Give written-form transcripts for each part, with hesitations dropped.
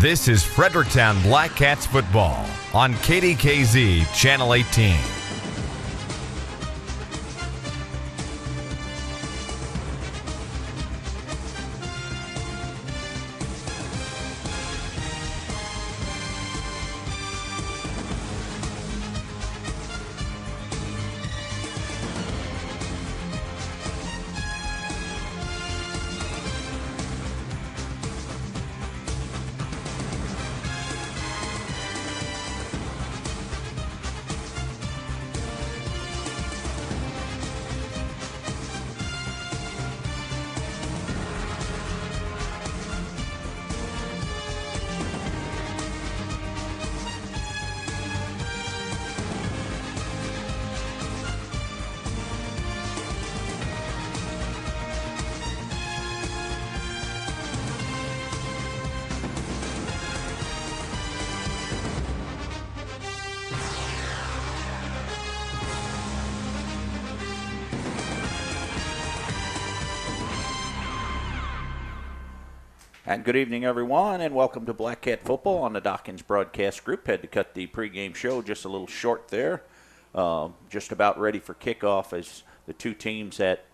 This is Fredericktown Black Cats football on KDKZ Channel 18. And good evening, everyone, and welcome to Black Cat Football on the Dawkins Broadcast Group. Had to cut the pregame show just a little short there. Just about ready for kickoff as the two teams at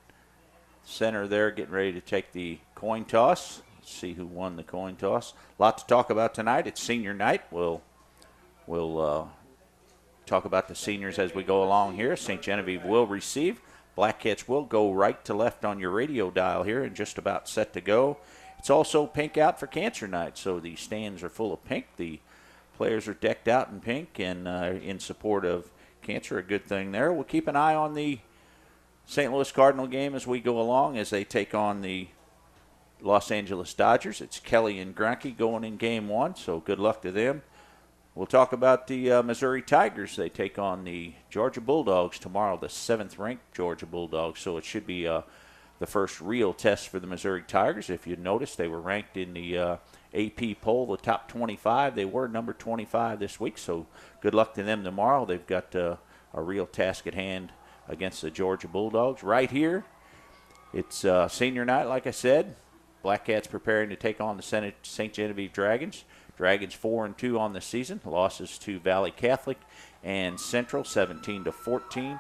center there getting ready to take the coin toss. Let's see who won the coin toss. A lot to talk about tonight. It's senior night. We'll talk about the seniors as we go along here. St. Genevieve will receive. Black Cats will go right to left on your radio dial here and just about set to go. It's also pink out for Cancer Night, so the stands are full of pink. The players are decked out in pink and in support of cancer, a good thing there. We'll keep an eye on the St. Louis Cardinal game as we go along as they take on the Los Angeles Dodgers. It's Kelly and Gronke going in game one, so good luck to them. We'll talk about the Missouri Tigers. They take on the Georgia Bulldogs tomorrow, the 7th-ranked Georgia Bulldogs, so it should be the first real test for the Missouri Tigers. If you notice, they were ranked in the AP poll, the top 25. They were number 25 this week, so good luck to them tomorrow. They've got a real task at hand against the Georgia Bulldogs. Right here, it's senior night, like I said. Black Cats preparing to take on the St. Genevieve Dragons. Dragons 4-2 on the season. Losses to Valley Catholic and Central, 17-14.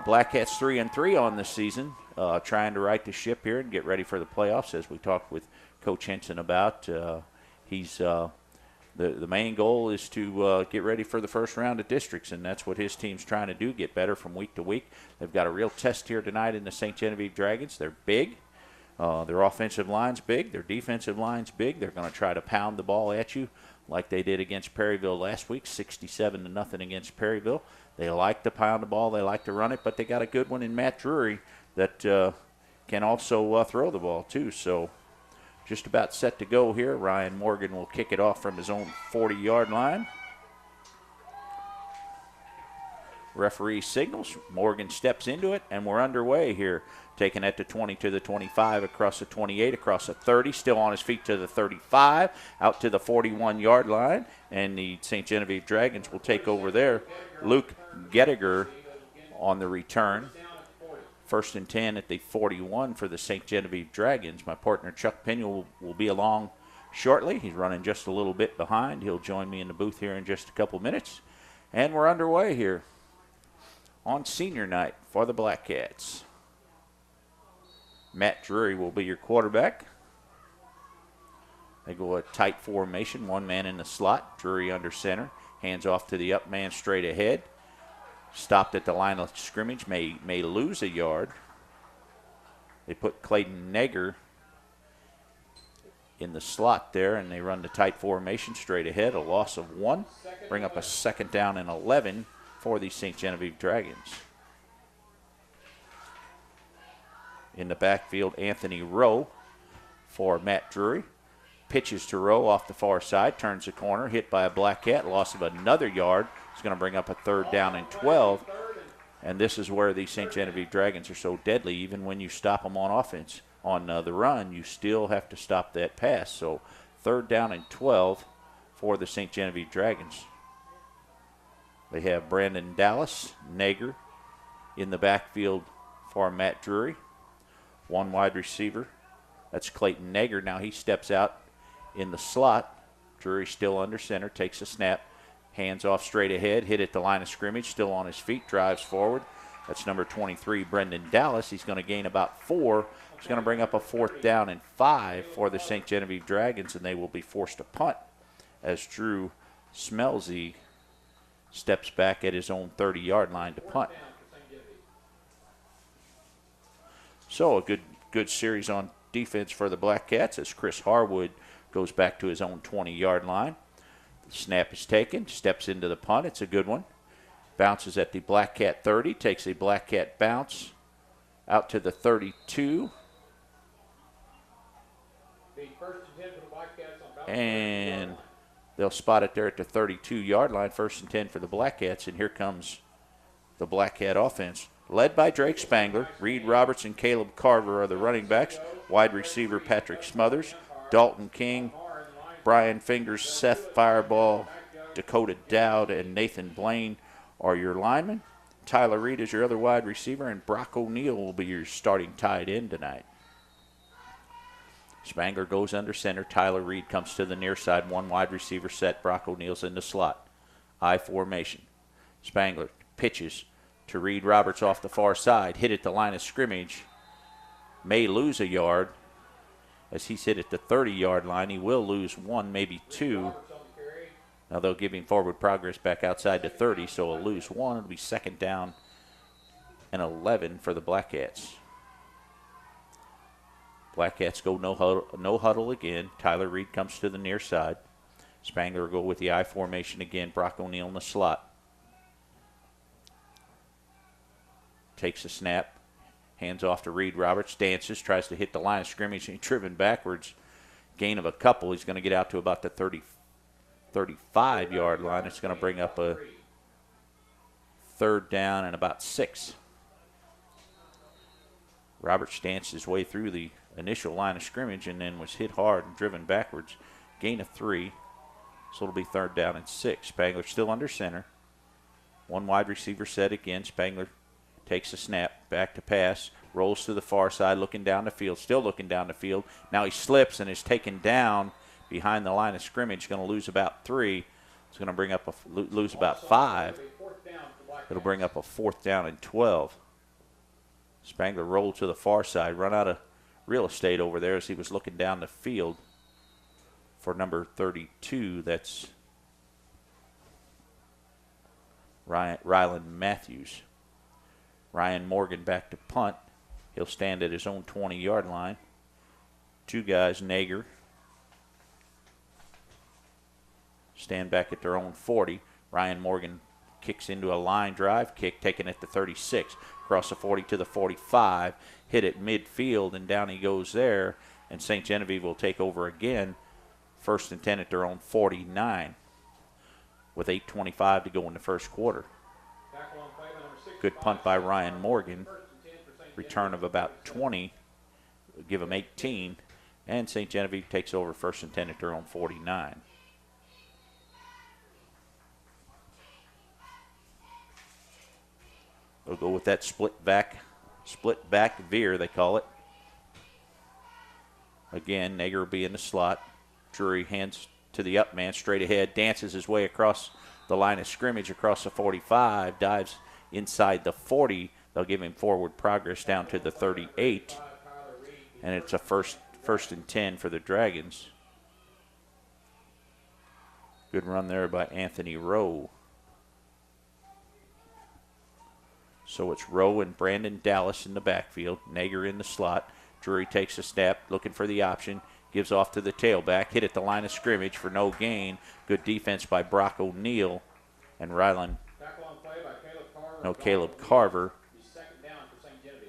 Black Cats 3-3 on the season. Trying to right the ship here and get ready for the playoffs, as we talked with Coach Henson about. He's the main goal is to get ready for the first round of districts, and that's what his team's trying to do, get better from week to week. They've got a real test here tonight in the St. Genevieve Dragons. They're big. Their offensive line's big. Their defensive line's big. They're going to try to pound the ball at you like they did against Perryville last week, 67-0 against Perryville. They like to pound the ball. They like to run it, but they got a good one in Matt Drury that can also throw the ball, too. So just about set to go here. Ryan Morgan will kick it off from his own 40-yard line. Referee signals. Morgan steps into it, and we're underway here. Taking it to 20 to the 25, across the 28, across the 30, still on his feet to the 35, out to the 41-yard line, and the St. Genevieve Dragons will take over there. Luke Gettiger on the return. 1st and 10 at the 41 for the St. Genevieve Dragons. My partner Chuck Pena will be along shortly. He's running just a little bit behind. He'll join me in the booth here in just a couple minutes. And we're underway here on senior night for the Black Cats. Matt Drury will be your quarterback. They go a tight formation, one man in the slot, Drury under center. Hands off to the up man straight ahead. Stopped at the line of scrimmage, may lose a yard. They put Clayton Nager in the slot there, and they run the tight formation straight ahead, a loss of 1. Bring up a 2nd down and 11 for the St. Genevieve Dragons. In the backfield, Anthony Rowe for Matt Drury. Pitches to Rowe off the far side, turns the corner, hit by a Black Cat, loss of another yard. It's going to bring up a 3rd down and 12. And this is where the St. Genevieve Dragons are so deadly. Even when you stop them on offense, on the run, you still have to stop that pass. So 3rd down and 12 for the St. Genevieve Dragons. They have Brandon Dallas, Nager in the backfield for Matt Drury. One wide receiver. That's Clayton Nager. Now he steps out in the slot Drury still under center, takes a snap, hands off straight ahead, hit at the line of scrimmage, still on his feet, drives forward. That's number 23, Brendan Dallas. He's going to gain about 4. He's going to bring up a 4th down and 5 for the St. Genevieve Dragons, and they will be forced to punt as Drew Smelsey steps back at his own 30-yard line to punt. So a good series on defense for the Black Cats as Chris Harwood goes back to his own 20-yard line. The snap is taken, steps into the punt. It's a good one. Bounces at the Black Cat 30, takes a Black Cat bounce out to the 32. And they'll spot it there at the 32-yard line, 1st and 10 for the Black Cats. And here comes the Black Cat offense. Led by Drake Spangler, Reed Roberts and Caleb Carver are the running backs. Wide receiver Patrick Smothers, Dalton King, Brian Fingers, Seth Fireball, Dakota Dowd, and Nathan Blaine are your linemen. Tyler Reed is your other wide receiver, and Brock O'Neill will be your starting tight end tonight. Spangler goes under center. Tyler Reed comes to the near side. One wide receiver set. Brock O'Neill's in the slot. I formation. Spangler pitches to Reed Roberts off the far side. Hit at the line of scrimmage. May lose a yard. As he's hit at the 30-yard line, he will lose 1, maybe 2. Now they'll give him forward progress back outside the 30, so he'll lose 1. It'll be 2nd down and 11 for the Black Cats. Black Cats go no huddle again. Tyler Reed comes to the near side. Spangler will go with the I formation again. Brock O'Neill in the slot. Takes a snap. Hands off to Reed Roberts. Dances. Tries to hit the line of scrimmage. And driven backwards. Gain of a couple. He's going to get out to about the 35-yard line. It's going to bring up a 3rd down and about 6. Roberts danced his way through the initial line of scrimmage and then was hit hard and driven backwards. Gain of 3. So it'll be 3rd down and 6. Spangler still under center. One wide receiver set again. Spangler takes a snap, back to pass, rolls to the far side, looking down the field, still looking down the field. Now he slips and is taken down behind the line of scrimmage. Going to lose about 3. It's going to bring up lose about 5. It'll bring up a 4th down and 12. Spangler rolled to the far side, run out of real estate over there as he was looking down the field for number 32. That's Ryland Matthews. Ryan Morgan back to punt. He'll stand at his own 20-yard line. 2 guys, Nager, stand back at their own 40. Ryan Morgan kicks into a line drive kick, taken at the 36. Across the 40 to the 45. Hit at midfield, and down he goes there. And St. Genevieve will take over again. 1st and 10 at their own 49 with 8:25 to go in the first quarter. Good punt by Ryan Morgan. Return of about 20. Give him 18. And St. Genevieve takes over 1st and 10 at their own 49. They'll go with that split back veer, they call it. Again, Nager will be in the slot. Drury hands to the up man straight ahead, dances his way across the line of scrimmage, across the 45, dives inside the 40. They'll give him forward progress down to the 38. And it's a first and 10 for the Dragons. Good run there by Anthony Rowe. So it's Rowe and Brandon Dallas in the backfield. Nager in the slot. Drury takes a snap, looking for the option. Gives off to the tailback. Hit at the line of scrimmage for no gain. Good defense by Brock O'Neill and Caleb Carver.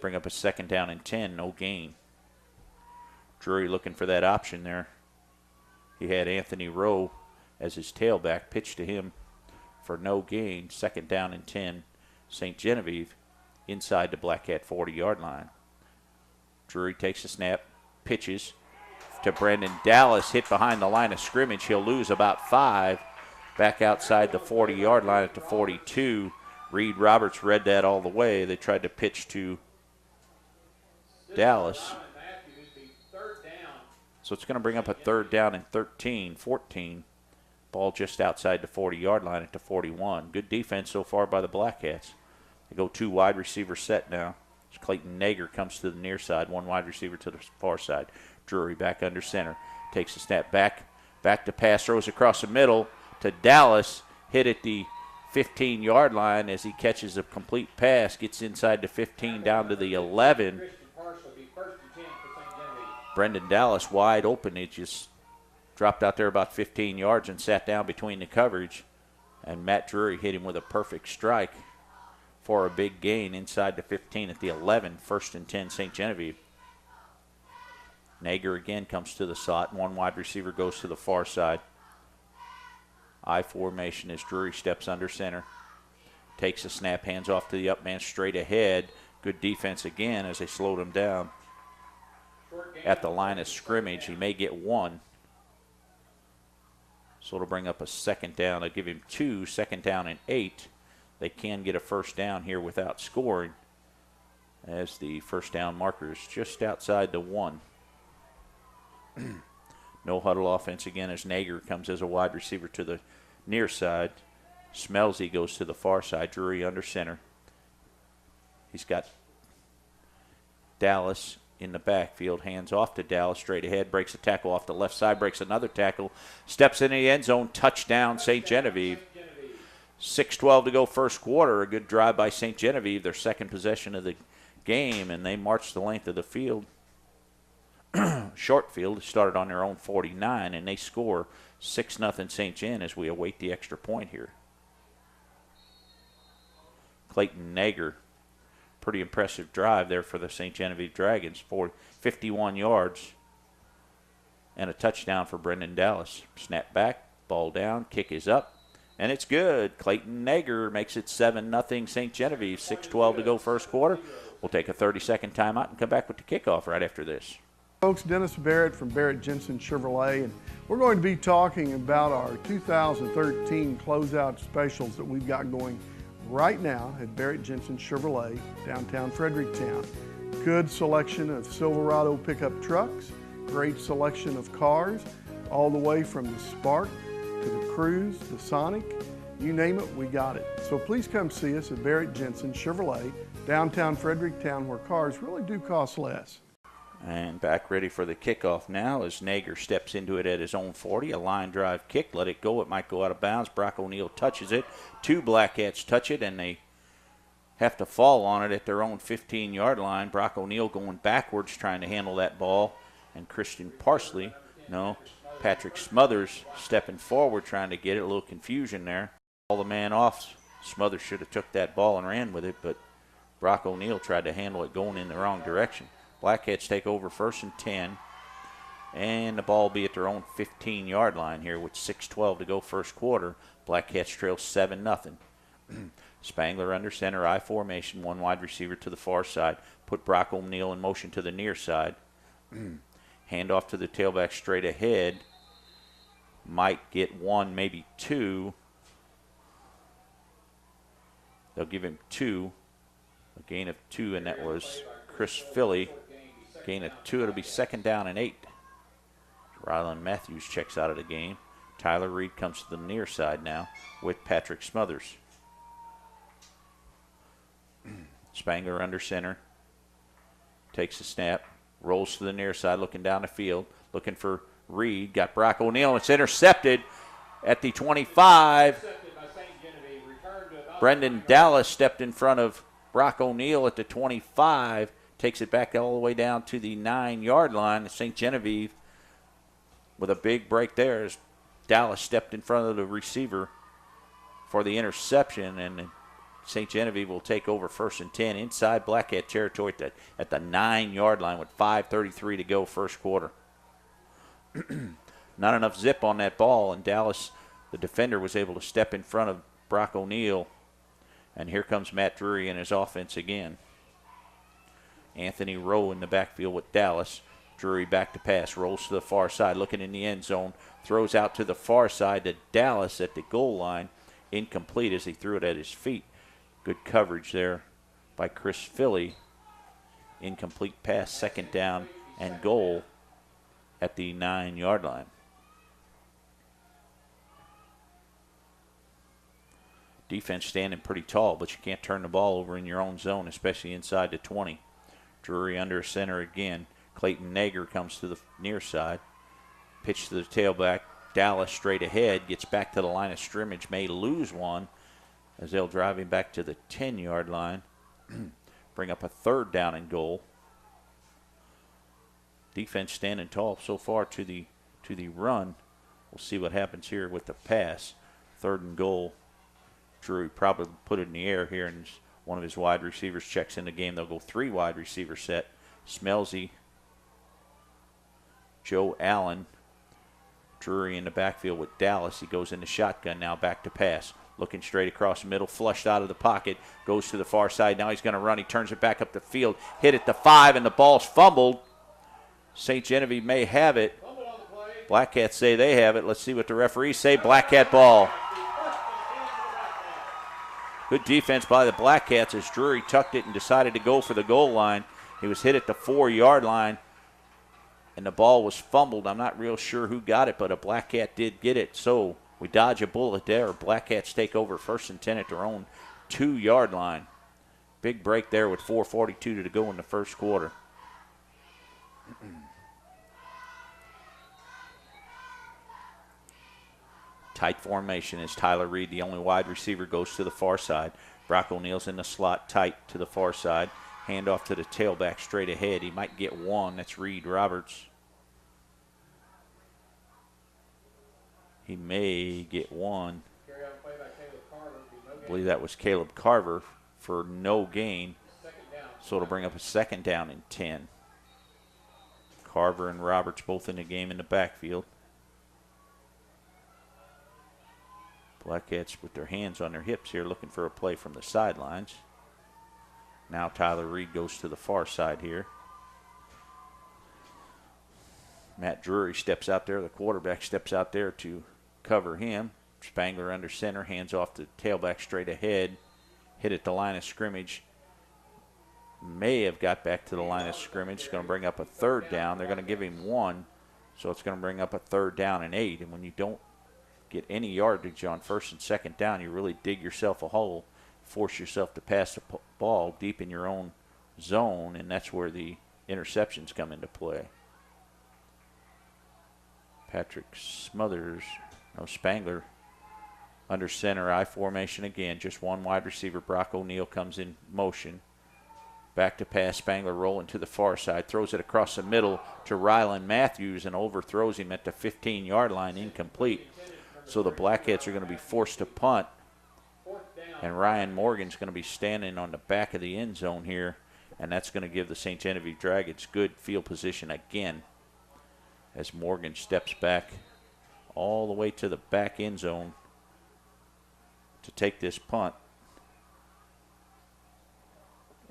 Bring up a 2nd down and 10. No gain. Drury looking for that option there. He had Anthony Rowe as his tailback. Pitched to him for no gain. 2nd down and 10. St. Genevieve inside the Black Cat 40-yard line. Drury takes a snap, pitches to Brandon Dallas, hit behind the line of scrimmage. He'll lose about 5. Back outside the 40-yard line at the 42. Reed Roberts read that all the way. They tried to pitch to Dallas. So it's going to bring up a 3rd down and 14. Ball just outside the 40-yard line at the 41. Good defense so far by the Black Cats. They go 2 wide receiver set now. Clayton Nager comes to the near side, 1 wide receiver to the far side. Drury back under center. Takes a snap back to pass, throws across the middle to Dallas. Hit at the 15-yard line as he catches a complete pass. Gets inside the 15 down to the 11. Brendan Dallas wide open. He just dropped out there about 15 yards and sat down between the coverage. And Matt Drury hit him with a perfect strike for a big gain inside the 15 at the 11. 1st and 10, St. Genevieve. Nager again comes to the slot. 1 wide receiver goes to the far side. I formation as Drury steps under center. Takes a snap, hands off to the up man straight ahead. Good defense again as they slowed him down. At the line of scrimmage, he may get 1. So it'll bring up a 2nd down. They'll give him 2, 2nd down and 8. They can get a 1st down here without scoring, as the 1st down marker is just outside the 1. No huddle offense again as Nager comes as a wide receiver to the near side. Smelsy goes to the far side. Drury under center. He's got Dallas in the backfield. Hands off to Dallas straight ahead. Breaks a tackle off the left side. Breaks another tackle. Steps into the end zone. Touchdown, St. Genevieve. 6:12 to go first quarter. A good drive by St. Genevieve. Their 2nd possession of the game, and they marched the length of the field. Short field started on their own 49, and they score 6-0 St. Gen as we await the extra point here. Clayton Nager, pretty impressive drive there for the St. Genevieve Dragons for 51 yards and a touchdown for Brendan Dallas. Snap back, ball down, kick is up, and it's good. Clayton Nager makes it 7-0 St. Genevieve. 6:12 to go first quarter. We'll take a 30-second timeout and come back with the kickoff right after this. Folks, Dennis Barrett from Barrett Jensen Chevrolet, and we're going to be talking about our 2013 closeout specials that we've got going right now at Barrett Jensen Chevrolet, downtown Fredericktown. Good selection of Silverado pickup trucks, great selection of cars, all the way from the Spark to the Cruze, the Sonic, you name it, we got it. So please come see us at Barrett Jensen Chevrolet, downtown Fredericktown, where cars really do cost less. And back ready for the kickoff now as Nager steps into it at his own 40. A line drive kick. Let it go. It might go out of bounds. Brock O'Neill touches it. 2 Black Cats touch it, and they have to fall on it at their own 15-yard line. Brock O'Neill going backwards trying to handle that ball. And Patrick Smothers stepping forward trying to get it. A little confusion there. All the man off. Smothers should have took that ball and ran with it, but Brock O'Neill tried to handle it going in the wrong direction. Black Cats take over 1st and 10, and the ball will be at their own 15-yard line here with 6:12 to go first quarter. Black Cats trail 7-0. Spangler under center, I formation, 1 wide receiver to the far side. Put Brock O'Neill in motion to the near side. Hand off to the tailback straight ahead. Might get 1, maybe 2. They'll give him 2. A gain of 2, and that was Chris Philly. Gain of 2, it'll be 2nd down and 8. Rylan Matthews checks out of the game. Tyler Reed comes to the near side now with Patrick Smothers. Spangler under center. Takes a snap. Rolls to the near side, looking down the field. Looking for Reed. Got Brock O'Neill. It's intercepted at the 25. Brendan Dallas stepped in front of Brock O'Neill at the 25. Takes it back all the way down to the 9-yard line. St. Genevieve with a big break there as Dallas stepped in front of the receiver for the interception, and St. Genevieve will take over 1st and 10 inside Black Cat territory at the 9-yard line with 5:33 to go first quarter. Not enough zip on that ball, and Dallas, the defender, was able to step in front of Brock O'Neill. And here comes Matt Drury and his offense again. Anthony Rowe in the backfield with Dallas. Drury back to pass, rolls to the far side, looking in the end zone, throws out to the far side to Dallas at the goal line. Incomplete as he threw it at his feet. Good coverage there by Chris Philly. Incomplete pass, 2nd down and goal at the 9-yard line. Defense standing pretty tall, but you can't turn the ball over in your own zone, especially inside the 20. Drury under center again. Clayton Nager comes to the near side. Pitch to the tailback. Dallas straight ahead. Gets back to the line of scrimmage. May lose one as they'll drive him back to the 10-yard line. Bring up a 3rd down and goal. Defense standing tall so far to the run. We'll see what happens here with the pass. 3rd and goal. Drury probably put it in the air here, and one of his wide receivers checks in the game. They'll go 3 wide receiver set. Smelsy, Joe Allen, Drury in the backfield with Dallas. He goes in the shotgun now, back to pass. Looking straight across the middle, flushed out of the pocket, goes to the far side. Now he's going to run. He turns it back up the field, hit at the 5, and the ball's fumbled. St. Genevieve may have it. Black Cats say they have it. Let's see what the referees say. Black Cat ball. Good defense by the Black Cats as Drury tucked it and decided to go for the goal line. He was hit at the 4-yard line, and the ball was fumbled. I'm not real sure who got it, but a Black Cat did get it. So we dodge a bullet there. Black Cats take over 1st and 10 at their own 2-yard line. Big break there with 4:42 to go in the first quarter. Tight formation as Tyler Reed, the only wide receiver, goes to the far side. Brock O'Neill's in the slot tight to the far side. Hand off to the tailback straight ahead. He might get one. That's Reed Roberts. He may get one. I believe that was Caleb Carver for no gain. So it'll bring up a 2nd down and 10. Carver and Roberts both in the game in the backfield. Black Cats with their hands on their hips here looking for a play from the sidelines. Now Tyler Reed goes to the far side here. Matt Drury steps out there. The quarterback steps out there to cover him. Spangler under center, hands off to tailback straight ahead. Hit at the line of scrimmage. May have got back to the line of scrimmage. It's going to bring up a 3rd down. They're going to give him 1, so it's going to bring up a 3rd down and 8. And when you don't get any yardage on 1st and 2nd down, you really dig yourself a hole, force yourself to pass the ball deep in your own zone, and that's where the interceptions come into play. Spangler under center, I formation again. Just one wide receiver. Brock O'Neill comes in motion. Back to pass. Spangler rolling to the far side. Throws it across the middle to Rylan Matthews and overthrows him at the 15-yard line. Incomplete. So the Black Cats are going to be forced to punt. And Ryan Morgan's going to be standing on the back of the end zone here. And that's going to give the St. Genevieve Dragons good field position again as Morgan steps back all the way to the back end zone to take this punt.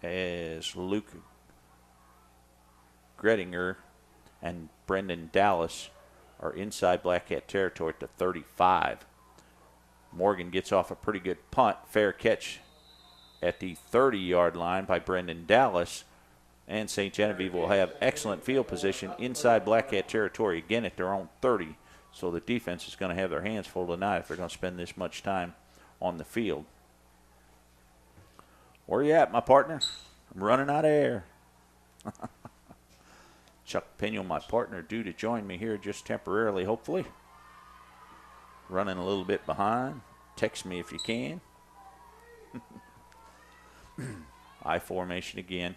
As Luke Gredinger and Brendan Dallas are inside Black Cat territory at the 35. Morgan gets off a pretty good punt. Fair catch at the 30-yard line by Brendan Dallas. And St. Genevieve will have excellent field position inside Black Cat territory again at their own 30. So the defense is going to have their hands full tonight if they're going to spend this much time on the field. Where you at, my partner? I'm running out of air. Chuck Pinion, my partner, due to join me here just temporarily, hopefully. Running a little bit behind. Text me if you can. I formation again.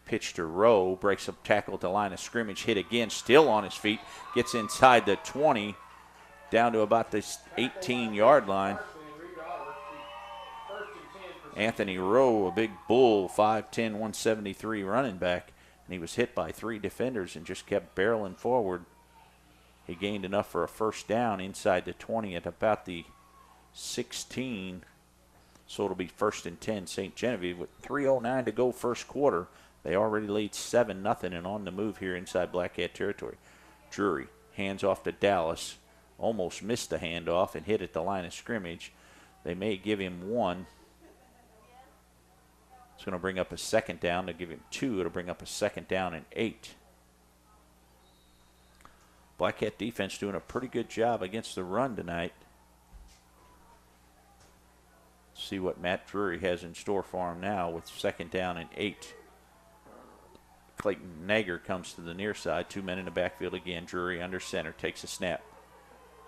Pitch to Rowe. Breaks up tackle at the line of scrimmage. Hit again. Still on his feet. Gets inside the 20. Down to about the 18-yard line. Anthony Rowe, a big bull, 5'10", 173 running back. And he was hit by 3 defenders and just kept barreling forward. He gained enough for a 1st down inside the 20 at about the 16. So it'll be 1st and 10 St. Genevieve with 3:09 to go first quarter. They already lead 7-0 and on the move here inside Black Cat territory. Drury hands off to Dallas. Almost missed the handoff and hit at the line of scrimmage. They may give him 1. It's going to bring up a 2nd down. They'll give him 2. It'll bring up a 2nd down and 8. Black Cat defense doing a pretty good job against the run tonight. see what Matt Drury has in store for him now with 2nd down and 8. Clayton Nager comes to the near side. 2 men in the backfield again. Drury under center, takes a snap.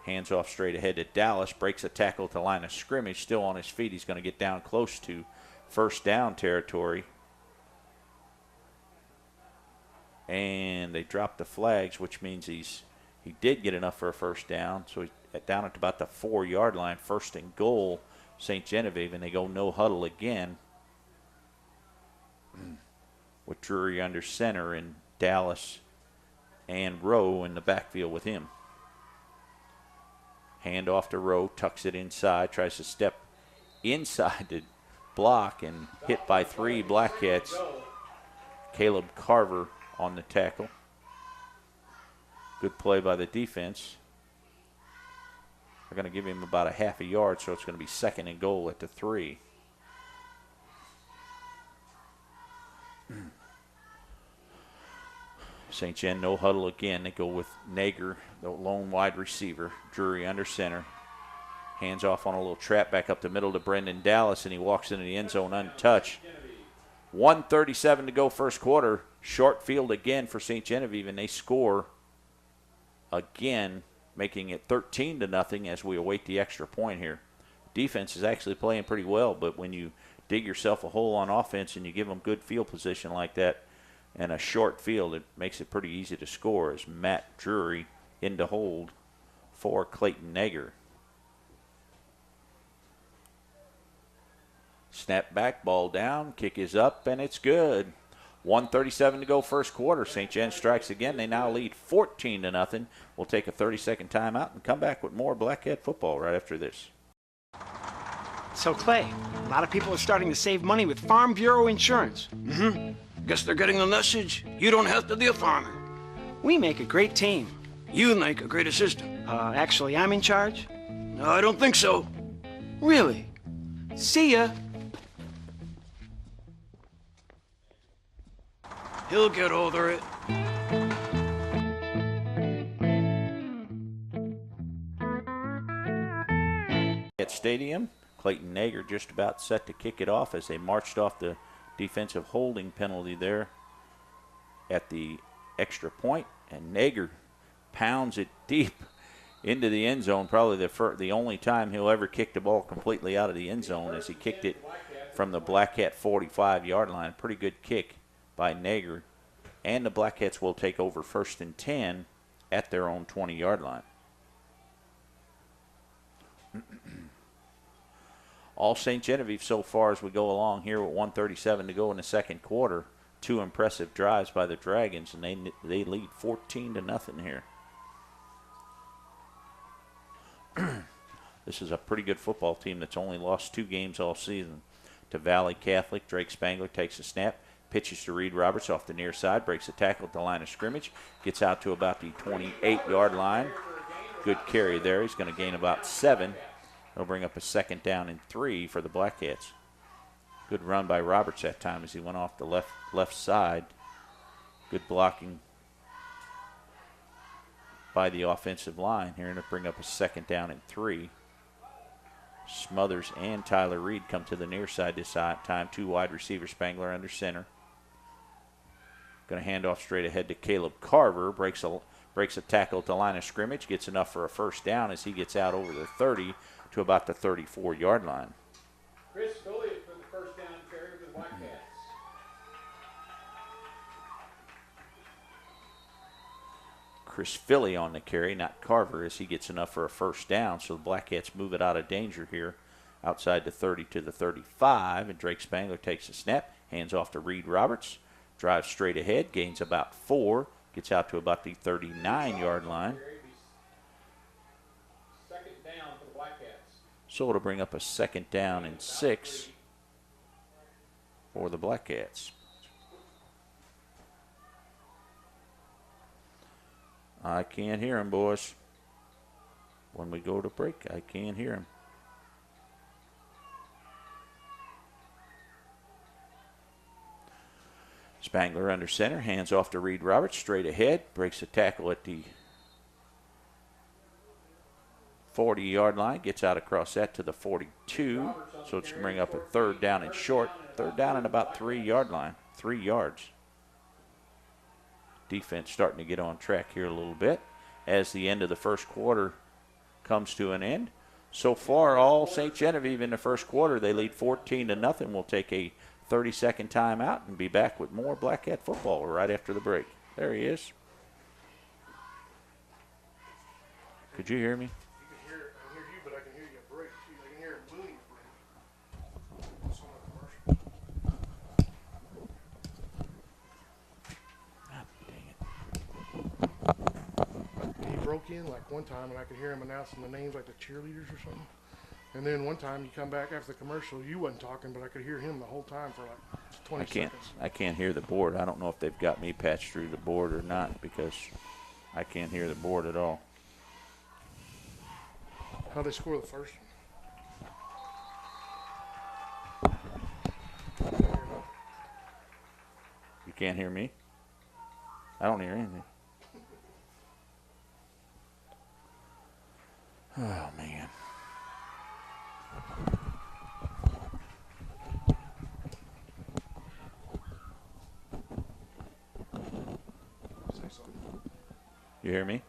Hands off straight ahead to Dallas. Breaks a tackle at the line of scrimmage. Still on his feet. He's going to get down close to 1st down territory. And they dropped the flags, which means he did get enough for a 1st down. So he's down at about the 4-yard line. 1st and goal, St. Genevieve, and they go no huddle again with Drury under center and Dallas and Rowe in the backfield with him. Hand off to Rowe, tucks it inside, tries to step inside to block and hit by 3 Black Cats. Caleb Carver on the tackle. Good play by the defense. They're going to give him about a half a yard, so it's going to be 2nd and goal at the 3. St. Gen no huddle again. They go with Nager, the lone wide receiver. Drury under center. Hands off on a little trap back up the middle to Brendan Dallas, and he walks into the end zone untouched. 1:37 to go 1st quarter. Short field again for St. Genevieve, and they score again, making it 13-0 as we await the extra point here. Defense is actually playing pretty well, but when you dig yourself a hole on offense and you give them good field position like that and a short field, it makes it pretty easy to score as Matt Drury in to hold for Clayton Nager. Snap back, ball down, kick is up, and it's good. 1:37 to go 1st quarter. St. Gen strikes again. They now lead 14-0. We'll take a 30-second timeout and come back with more Black Cat football right after this. So, Clay, a lot of people are starting to save money with Farm Bureau Insurance. Guess they're getting the message. You don't have to be a farmer. We make a great team. You make a great assistant. Actually, I'm in charge. No, I don't think so. Really? See ya. He'll get over it. At Stadium, Clayton Nager just about set to kick it off as they marched off the defensive holding penalty there at the extra point, and Nager pounds it deep into the end zone. Probably the only time he'll ever kick the ball completely out of the end zone as he kicked it from the Black Cat 45-yard line. Pretty good kick by Nager, and the Black Cats will take over 1st and 10 at their own 20-yard line. All St. Genevieve so far as we go along here with 1:37 to go in the 2nd quarter. 2 impressive drives by the Dragons, and they lead 14-0 here. This is a pretty good football team that's only lost 2 games all season. To Valley Catholic, Drake Spangler takes a snap, pitches to Reed Roberts off the near side, breaks a tackle at the line of scrimmage, gets out to about the 28-yard line. Good carry there. He's going to gain about 7. They'll bring up a 2nd down and 3 for the Black Cats. Good run by Roberts that time as he went off the left side. Good blocking by the offensive line here, and to bring up a 2nd down and 3. Smothers and Tyler Reed come to the near side this time. 2 wide receivers, Spangler under center. Going to hand off straight ahead to Caleb Carver. Breaks a tackle at the line of scrimmage. Gets enough for a 1st down as he gets out over the 30 to about the 34-yard line. Chris Philly for the 1st down carry for the Black Cats. Chris Philly on the carry, not Carver, as he gets enough for a 1st down. So the Black Cats move it out of danger here outside the 30 to the 35. And Drake Spangler takes a snap, hands off to Reed Roberts, drives straight ahead, gains about 4, gets out to about the 39-yard line. 2nd down for the Black Cats. So it'll bring up a 2nd down and 6 for the Black Cats. I can't hear him, boys. When we go to break, I can't hear him. Spangler under center, hands off to Reed Roberts, straight ahead, breaks a tackle at the 40-yard line, gets out across that to the 42. So it's going to bring up a third down and short. Third down and about 3-yard line, 3 yards. Defense starting to get on track here a little bit as the end of the first quarter comes to an end. So far, all St. Genevieve in the first quarter, they lead 14-0. We'll take a 30-second timeout and be back with more Black Cat football right after the break. There he is. Could you hear me? I can hear you, but I can hear you break. I can hear a booming break. It's on a commercial. He broke in like one time, and I could hear him announcing the names like the cheerleaders or something. And then one time you come back after the commercial, you wasn't talking, but I could hear him the whole time for like 20 seconds. I can't hear the board. I don't know if they've got me patched through the board or not because I can't hear the board at all. How'd they score the first one? You can't hear me? I don't hear anything. Oh, man. You hear me?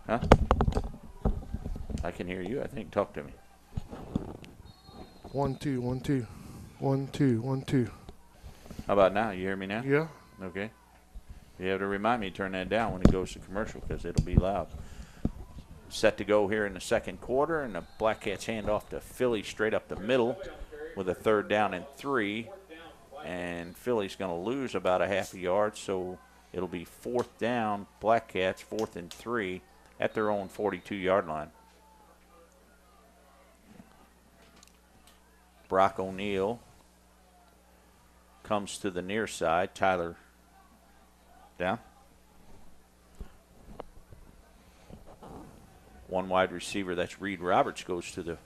Huh? I can hear you, I think. Talk to me. 1 2 1 2 1 2 1 2. How about now? You hear me now? Yeah. Okay. You have to remind me to turn that down when it goes to commercial because it'll be loud. Set to go here in the second quarter, and the Black Cats hand off to Philly straight up the middle with a 3rd down and 3. And Philly's going to lose about a half a yard, so it'll be 4th down, Black Cats, 4th and 3 at their own 42-yard line. Brock O'Neill comes to the near side. Tyler down. One wide receiver, that's Reed Roberts, goes to the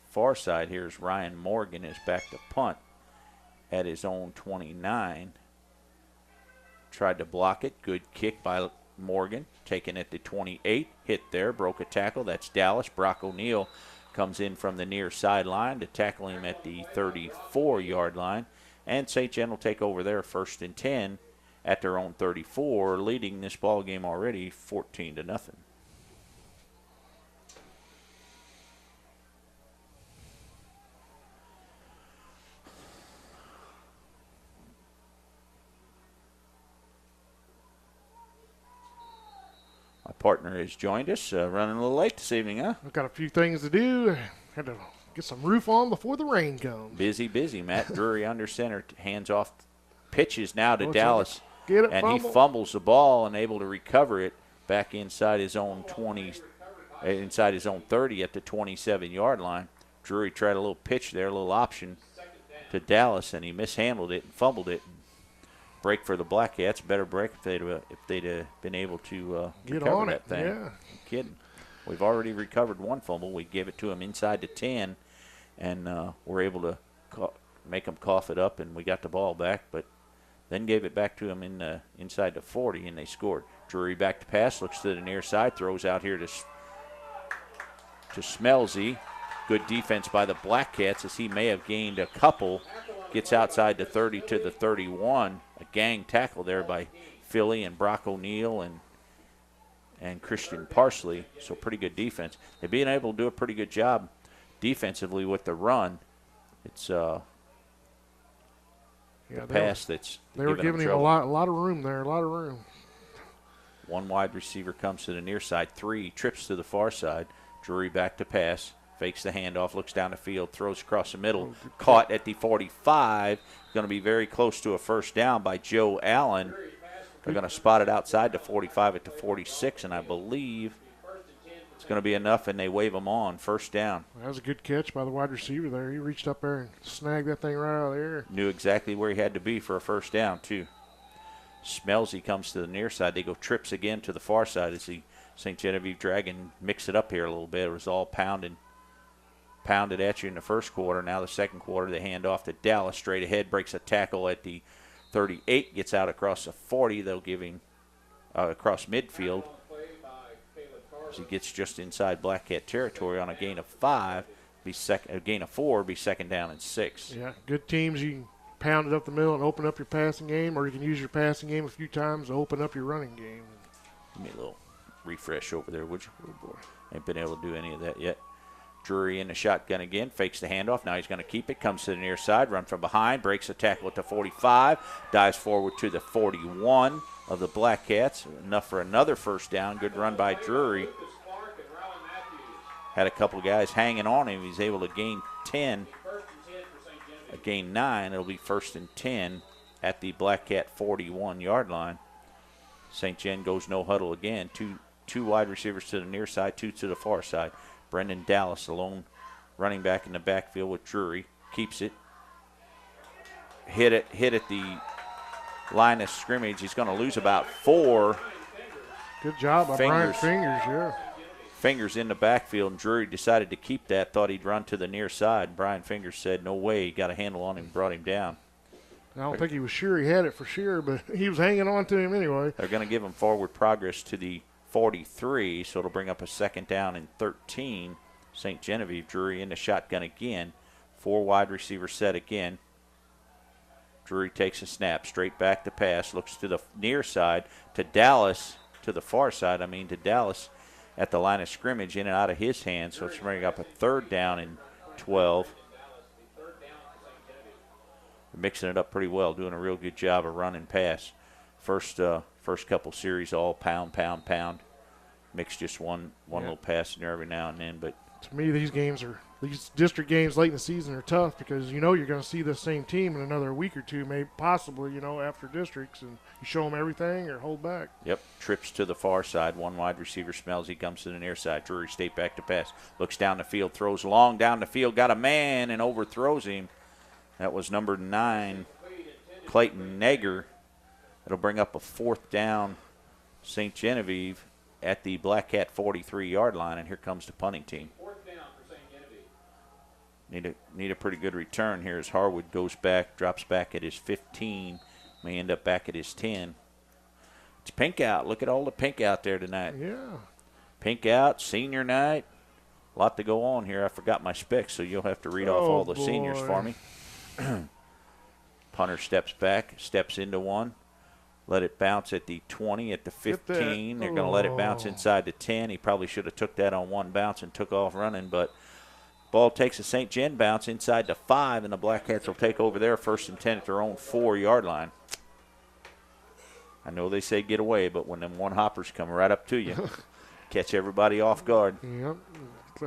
far side. Here's Ryan Morgan is back to punt at his own 29. Tried to block it. Good kick by Morgan. Taken at the 28. Hit there. Broke a tackle. That's Dallas. Brock O'Neill comes in from the near sideline to tackle him at the 34-yard line. And St. Gen will take over there 1st and 10 at their own 34, leading this ball game already 14-0. My partner has joined us, running a little late this evening, huh? I've got a few things to do. Had to get some roof on before the rain comes. Busy. Matt Drury under center, hands off, pitches now to What's Dallas. Get it, and fumble. He fumbles the ball and able to recover it back inside his own 20, inside his own 30 at the 27-yard line. Drury tried a little pitch there, a little option to Dallas, and he mishandled it and fumbled it. Break for the Black Cats. Better break if they'd been able to recover that thing. Yeah. Kidding. We've already recovered one fumble. We gave it to him inside the 10, and we're able to make him cough it up, and we got the ball back. But then gave it back to him inside the 40, and they scored. Drury back to pass, looks to the near side, throws out here to Smelzy. Good defense by the Black Cats as he may have gained a couple. Gets outside the 30 to the 31. A gang tackle there by Philly and Brock O'Neill and Christian Parsley. So pretty good defense. They've been able to do a pretty good job defensively with the run. It's pass that's they were giving him a lot of room there, a lot of room. One wide receiver comes to the near side. 3 trips to the far side. Drury back to pass. Fakes the handoff, looks down the field, throws across the middle. Caught at the 45. Going to be very close to a 1st down by Joe Allen. They're going to spot it outside the 45 at the 46, and I believe it's going to be enough, and they wave them on. 1st down. That was a good catch by the wide receiver there. He reached up there and snagged that thing right out of the air. Knew exactly where he had to be for a 1st down, too. Smelzy comes to the near side. They go trips again to the far side as the St. Genevieve Dragon mix it up here a little bit. It was all pounded at you in the first quarter. Now the second quarter, they hand off to Dallas straight ahead, breaks a tackle at the 38, gets out across the 40. They'll give him across midfield. As he gets just inside Black Cat territory on a gain of 5, a gain of 4, be second down and 6. Yeah, good teams, you can pound it up the middle and open up your passing game, or you can use your passing game a few times to open up your running game. Give me a little refresh over there, would you? Oh, boy. Ain't been able to do any of that yet. Drury in the shotgun again, fakes the handoff. Now he's going to keep it, comes to the near side, run from behind, breaks the tackle at the 45, dives forward to the 41 of the Black Cats. Enough for another first down. Good run by Drury. Had a couple guys hanging on him. He's able to gain 10, gain 9. It'll be first and 10 at the Black Cat 41-yard line. St. Gen goes no huddle again. Two wide receivers to the near side, 2 to the far side. Brendan Dallas alone running back in the backfield with Drury. Keeps it. Hit at the line of scrimmage. He's going to lose about 4. Good job by Brian Fingers, yeah. Fingers in the backfield, and Drury decided to keep that, thought he'd run to the near side. Brian Fingers said, no way, he got a handle on him and brought him down. I don't think he was sure he had it for sure, but he was hanging on to him anyway. They're going to give him forward progress to the 43, so it'll bring up a second down and 13. St. Genevieve. Drury in the shotgun again. 4 wide receiver set again. Drury takes a snap, straight back to pass, looks to the near side, to Dallas, to the far side, to Dallas at the line of scrimmage, in and out of his hands, so it's bringing up a third down and 12. They're mixing it up pretty well, doing a real good job of run and pass. First couple series, all pound. Mix just one little pass in there every now and then. But to me, these district games late in the season are tough because you're going to see the same team in another week or two, maybe possibly, after districts, and you show them everything or hold back. Yep, trips to the far side. One wide receiver smells. He comes to the near side. Drury straight back to pass. Looks down the field, throws long down the field, got a man and overthrows him. That was number 9, Clayton Nager. It'll bring up a 4th down, St. Genevieve at the Black Cat 43-yard line, and here comes the punting team. 4th down for St. Genevieve. Need a pretty good return here as Harwood goes back, drops back at his 15, may end up back at his 10. It's pink out. Look at all the pink out there tonight. Yeah. Pink out, senior night. A lot to go on here. I forgot my specs, so you'll have to read off all the seniors for me. Punter steps back, steps into one. Let it bounce at the 20, at the 15. They're going to let it bounce inside the 10. He probably should have took that on one bounce and took off running, but ball takes a St. Gen bounce inside the 5, and the Black Cats will take over there first and 10 at their own 4-yard line. I know they say get away, but when them one-hoppers come right up to you, catch everybody off guard. Yep.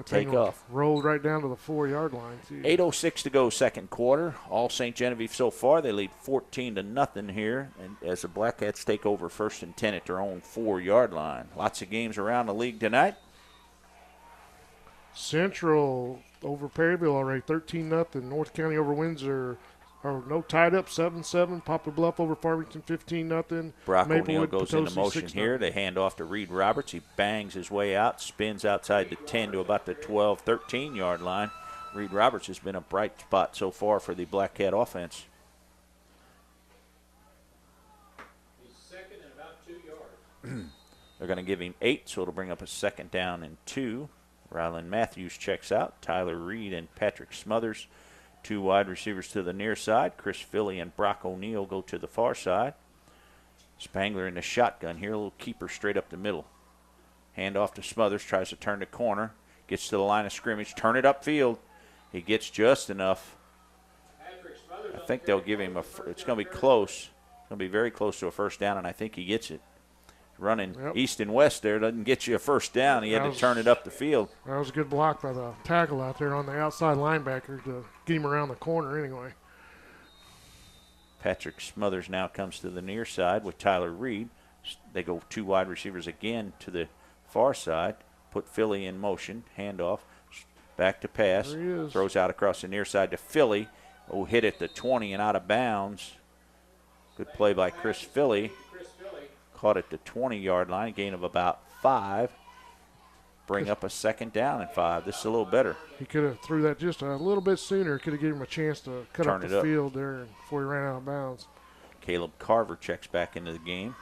Take off. Rolled right down to the 4-yard line, too. 8:06 to go, second quarter. All St. Genevieve so far. They lead 14-0 here, and as the Black Cats take over first and 10 at their own 4-yard line. Lots of games around the league tonight. Central over Perryville already, 13-0. North County over Windsor. Tied up 7-7. Poplar Bluff over Farmington, 15-0. Brock Maplewood, O'Neill goes Potosi, into motion 6-0. here. They hand off to Reed Roberts. He bangs his way out, spins outside the 10 to about the 12, 13-yard line. Reed Roberts has been a bright spot so far for the Black Cat offense. He's second and about 2 yards. They're going to give him 8, so it'll bring up a second down and 2. Rylan Matthews checks out. Tyler Reed and Patrick Smothers, 2 wide receivers to the near side. Chris Philly and Brock O'Neill go to the far side. Spangler in the shotgun here, a little keeper straight up the middle. Hand off to Smothers, tries to turn the corner, gets to the line of scrimmage, turn it upfield. He gets just enough. I think they'll give him it's going to be close. It's going to be very close to a first down, and I think he gets it. Running east and west there doesn't get you a first down. He had to turn it up the field. That was a good block by the tackle out there on the outside linebacker to get him around the corner anyway. Patrick Smothers now comes to the near side with Tyler Reed. They go 2 wide receivers again to the far side. Put Philly in motion. Handoff. Back to pass. Throws out across the near side to Philly. Hit at the 20 and out of bounds. Good play by Chris Philly. Caught at the 20-yard line, gain of about 5. Bring up a second down and 5. This is a little better. He could have threw that just a little bit sooner. Could have given him a chance to cut up the field there before he ran out of bounds. Caleb Carver checks back into the game.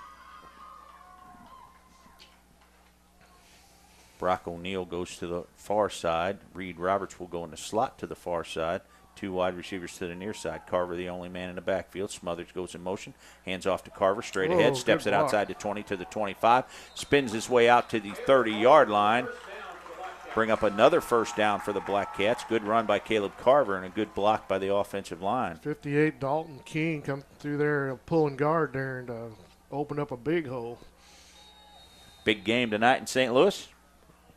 Brock O'Neill goes to the far side. Reed Roberts will go in the slot to the far side. 2 wide receivers to the near side. Carver, the only man in the backfield. Smothers goes in motion. Hands off to Carver. Straight ahead. Steps it outside the 20 to the 25. Spins his way out to the 30-yard line. Bring up another first down for the Black Cats. Good run by Caleb Carver and a good block by the offensive line. 58 Dalton King come through there pulling guard there and opened up a big hole. Big game tonight in St. Louis.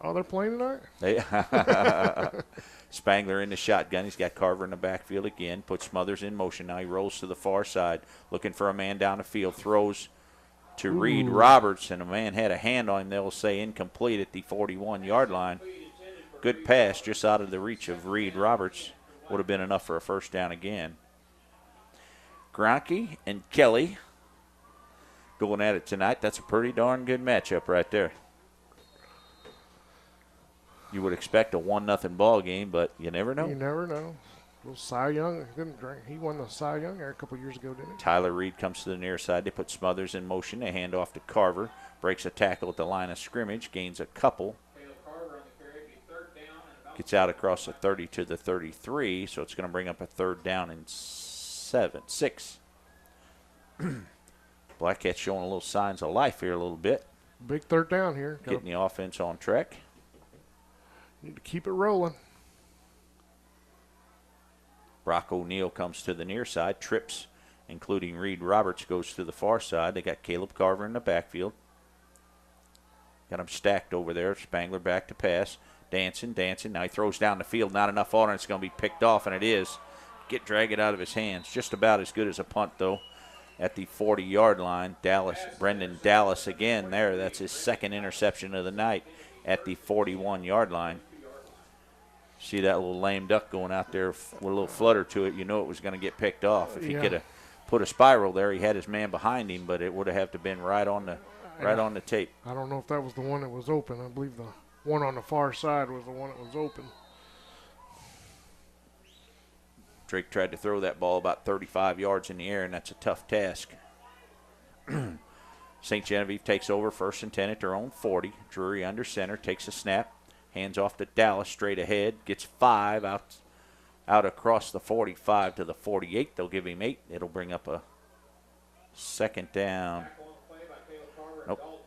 Oh, they're playing tonight? Spangler in the shotgun. He's got Carver in the backfield again. Puts Smothers in motion. Now he rolls to the far side, looking for a man down the field. Throws to Reed Roberts, and a man had a hand on him. They'll say incomplete at the 41-yard line. Good pass just out of the reach of Reed Roberts. Would have been enough for a first down again. Gronke and Kelly going at it tonight. That's a pretty darn good matchup right there. You would expect a 1-0 ball game, but you never know. You never know. Little Cy Young, he won the Cy Young a couple years ago, didn't he? Tyler Reed comes to the near side. They put Smothers in motion. They hand off to Carver. Breaks a tackle at the line of scrimmage. Gains a couple. Gets out across the 30 to the 33, so it's going to bring up a third down and 6. Black Cats showing a little signs of life here a little bit. Big third down here. Getting the offense on track. Need to keep it rolling. Brock O'Neill comes to the near side. Trips, including Reed Roberts, goes to the far side. They got Caleb Carver in the backfield. Got him stacked over there. Spangler back to pass. Dancing. Now he throws down the field. Not enough on it. It's going to be picked off, and it is. Drag it out of his hands. Just about as good as a punt, though, at the 40-yard line. Brendan Dallas again there. That's his second interception of the night at the 41-yard line. See that little lame duck going out there with a little flutter to it. You know it was going to get picked off. If he could have put a spiral there, he had his man behind him, but it would have to been right on the tape. I don't know if that was the one that was open. I believe the one on the far side was the one that was open. Drake tried to throw that ball about 35 yards in the air, and that's a tough task. St. Genevieve takes over 1st and 10 at their own 40. Drury under center, takes a snap. Hands off to Dallas straight ahead. Gets 5 out across the 45 to the 48. They'll give him 8. It'll bring up a second down. Nope.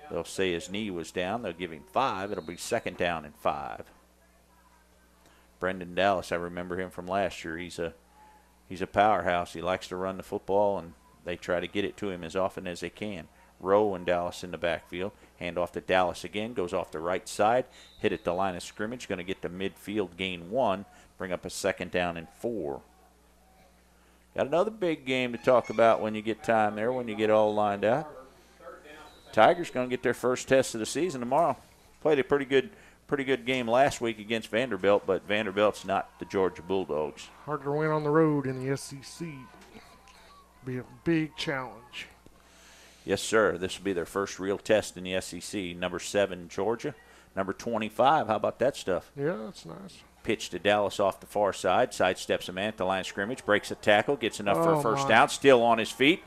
They'll say his knee was down. They'll give him 5. It'll be second down and 5. Brendan Dallas, I remember him from last year. He's a powerhouse. He likes to run the football, and they try to get it to him as often as they can. Rowe and Dallas in the backfield. Hand off to Dallas again. Goes off the right side. Hit at the line of scrimmage. Going to get to midfield, gain 1. Bring up a second down and 4. Got another big game to talk about when you get time there, when you get all lined out. Tigers going to get their first test of the season tomorrow. Played a pretty good game last week against Vanderbilt, but Vanderbilt's not the Georgia Bulldogs. Hard to win on the road in the SEC. Be a big challenge. Yes, sir. This will be their first real test in the SEC. Number 7, Georgia. Number 25. How about that stuff? Yeah, that's nice. Pitch to Dallas off the far side. Sidesteps a man at the line of scrimmage. Breaks a tackle. Gets enough for a first down. Still on his feet.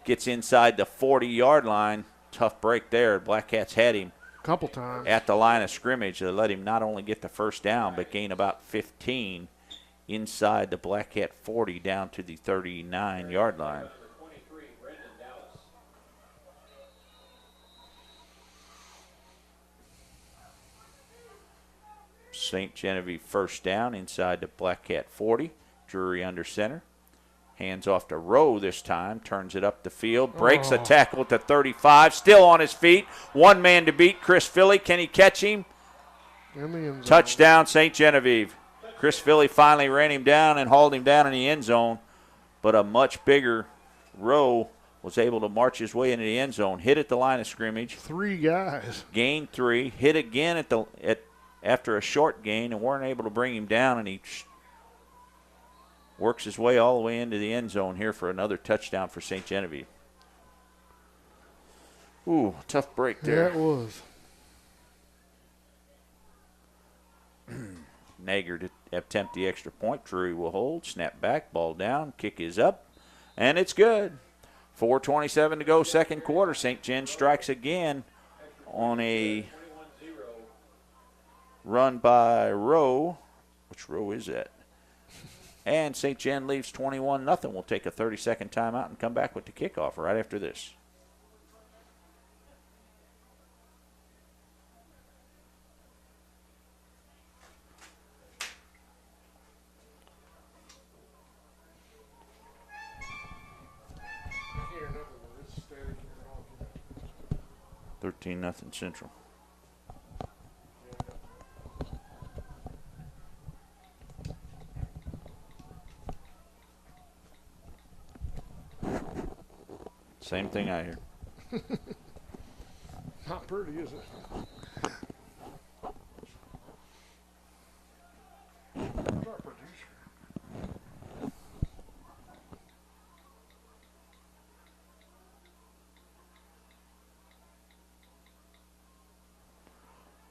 Gets inside the 40-yard line. Tough break there. Black Cats had him a couple times at the line of scrimmage. They let him not only get the first down, but gain about 15 inside the Black Cat 40 down to the 39-yard line. St. Genevieve first down inside the Black Cat 40. Drury under center. Hands off to Rowe this time. Turns it up the field. Breaks a tackle at the 35. Still on his feet. One man to beat. Chris Philly. Can he catch him? Touchdown, St. Genevieve. Chris Philly finally ran him down and hauled him down in the end zone. But a much bigger Rowe was able to march his way into the end zone. Hit at the line of scrimmage. 3 guys. Gained 3. Hit again after a short gain and weren't able to bring him down, and he works his way all the way into the end zone here for another touchdown for St. Genevieve. Ooh, tough break there. Yeah, it was. Nager to attempt the extra point. Drury will hold. Snap back. Ball down. Kick is up. And it's good. 4:27 to go, second quarter. St. Gen strikes again on a run by Rowe. Which Rowe is that? And St. Gen leaves 21-0. We'll take a 30-second timeout and come back with the kickoff right after this. Here, nothing. It's steady. 13-0 Central. Same thing I hear. Not pretty, is it? Where's our producer?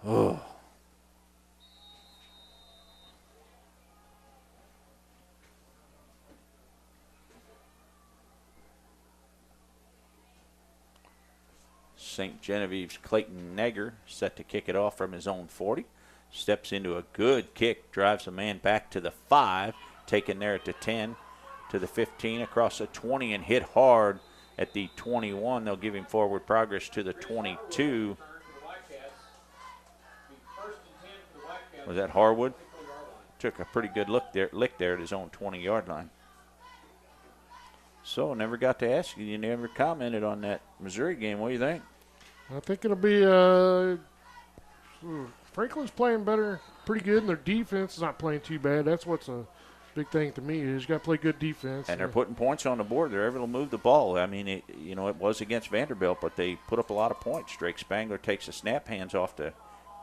Oh. St. Genevieve's Clayton Negger set to kick it off from his own 40. Steps into a good kick, drives a man back to the 5, taken there at the 10, to the 15, across the 20, and hit hard at the 21. They'll give him forward progress to the 22. Was that Harwood? Took a pretty good lick there at his own 20-yard line. So, never got to ask you. You never commented on that Missouri game. What do you think? I think it'll be Franklin's playing better, pretty good, and their defense is not playing too bad. That's what's a big thing to me is you got to play good defense. And they're putting points on the board. They're able to move the ball. I mean, it was against Vanderbilt, but they put up a lot of points. Drake Spangler takes a snap, hands off to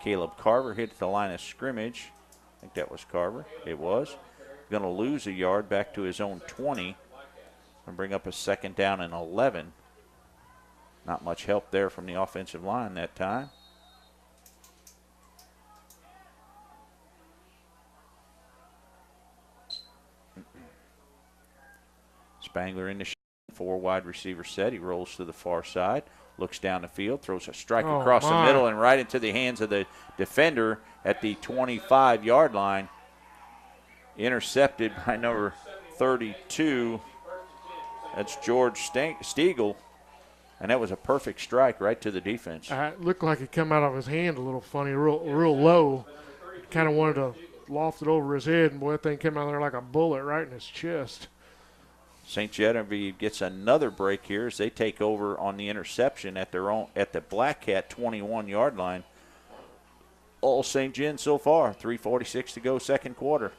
Caleb Carver, hits the line of scrimmage. I think that was Carver. It was. Going to lose a yard back to his own 20 and bring up a 2nd down and 11. Not much help there from the offensive line that time. Spangler in the 4 wide receiver set. He rolls to the far side, looks down the field, throws a strike across the middle and right into the hands of the defender at the 25-yard line. Intercepted by number 32. That's George Stiegel. And that was a perfect strike right to the defense. It looked like it come out of his hand a little funny, real low. Kind of wanted to loft it over his head, and boy, that thing came out there like a bullet right in his chest. St. Genevieve gets another break here as they take over on the interception at the Black Cat 21-yard line. All St. Gen so far. 3:46 to go, second quarter.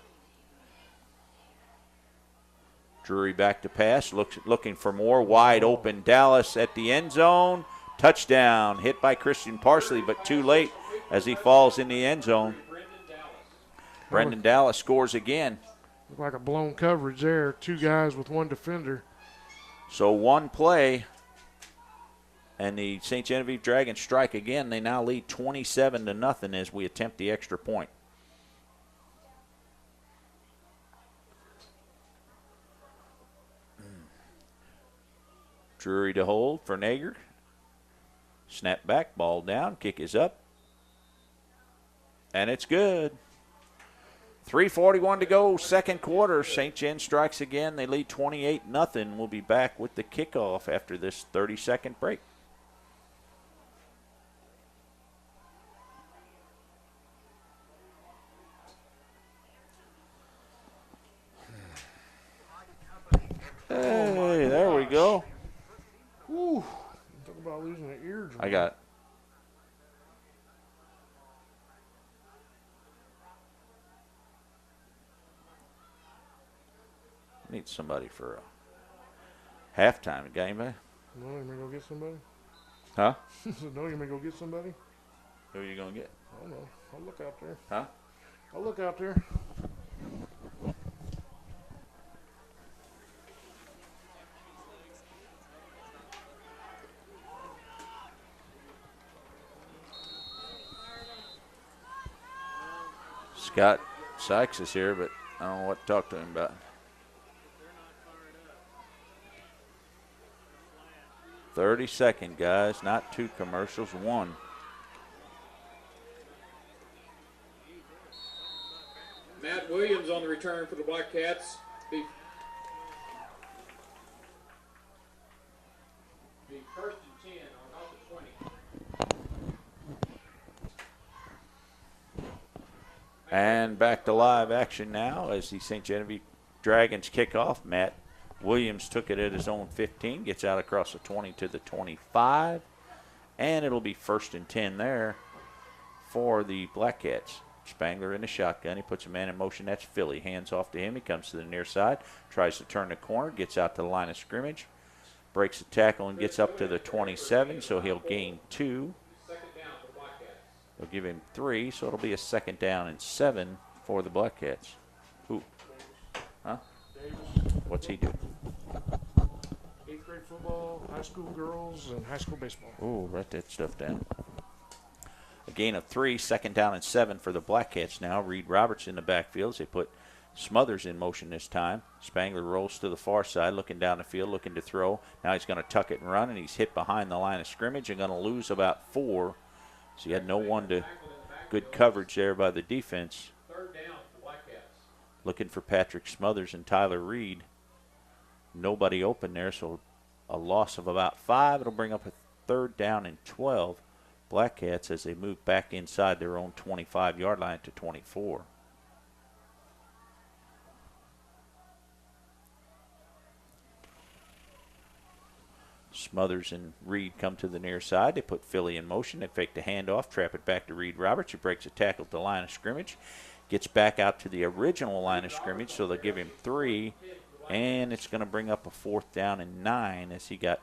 Drury back to pass, looking for more. Wide open Dallas at the end zone. Touchdown, hit by Christian Parsley, but too late as he falls in the end zone. Brendan Dallas scores again. Looked like a blown coverage there. 2 guys with 1 defender. So 1 play, and the St. Genevieve Dragons strike again. They now lead 27-0 as we attempt the extra point. Drury to hold for Nager. Snap back, ball down, kick is up. And it's good. 3:41 to go, second quarter. St. Gen strikes again. They lead 28-0. We'll be back with the kickoff after this 30-second break. Hey, there we go. Whew. Talk about losing an eardrum. I got need somebody for a halftime game, eh? No, you may go get somebody? Huh? No, you may go get somebody? Who are you going to get? I don't know. I'll look out there. Huh? I'll look out there. Scott Sykes is here, but I don't know what to talk to him about. $30-second, guys. Not 2 commercials, 1. Matt Williams on the return for the Black Cats. Be first and 10 on about the 20. And back to live action now as the St. Genevieve Dragons kick off. Matt Williams took it at his own 15, gets out across the 20 to the 25, and it'll be first and 10 there for the Black Cats. Spangler in the shotgun. He puts a man in motion. That's Philly. Hands off to him. He comes to the near side, tries to turn the corner, gets out to the line of scrimmage, breaks the tackle and gets up to the 27, so he'll gain 2. They'll give him 3, so it'll be a 2nd down and 7 for the Black Cats. Who? Huh? What's he do? 8th grade football, high school girls, and high school baseball. Ooh, write that stuff down. A gain of 3, 2nd down and 7 for the Black Cats now. Reed Roberts in the backfield. They put Smothers in motion this time. Spangler rolls to the far side, looking down the field, looking to throw. Now he's going to tuck it and run, and he's hit behind the line of scrimmage and going to lose about 4. So he had no one to good coverage there by the defense. 3rd down for the Black Cats. Looking for Patrick Smothers and Tyler Reed. Nobody open there, so a loss of about 5. It'll bring up a 3rd down and 12. Black Cats as they move back inside their own 25-yard line to 24. Smothers and Reed come to the near side. They put Philly in motion. They fake the handoff, trap it back to Reed Roberts, who breaks a tackle at the line of scrimmage. Gets back out to the original line of scrimmage, so they'll give him 3. And it's going to bring up a 4th down and 9 as he got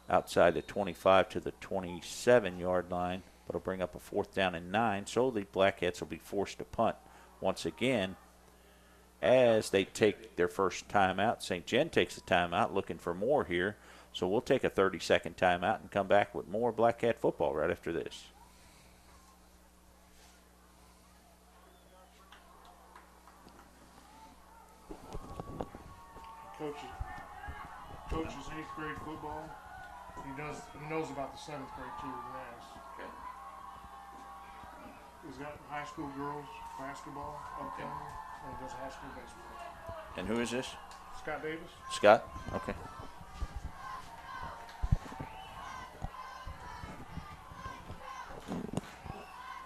outside the 25 to the 27-yard line. But it'll bring up a 4th down and 9, so the Black Cats will be forced to punt once again as they take their first timeout. St. Gen takes the timeout, looking for more here. So we'll take a 30-second timeout and come back with more Black Cat football right after this. Coaches 8th grade football. He knows about the 7th grade too. Yes. Okay. He's got high school girls basketball upcoming, and he does high school baseball. And who is this? Scott Davis. Scott? Okay.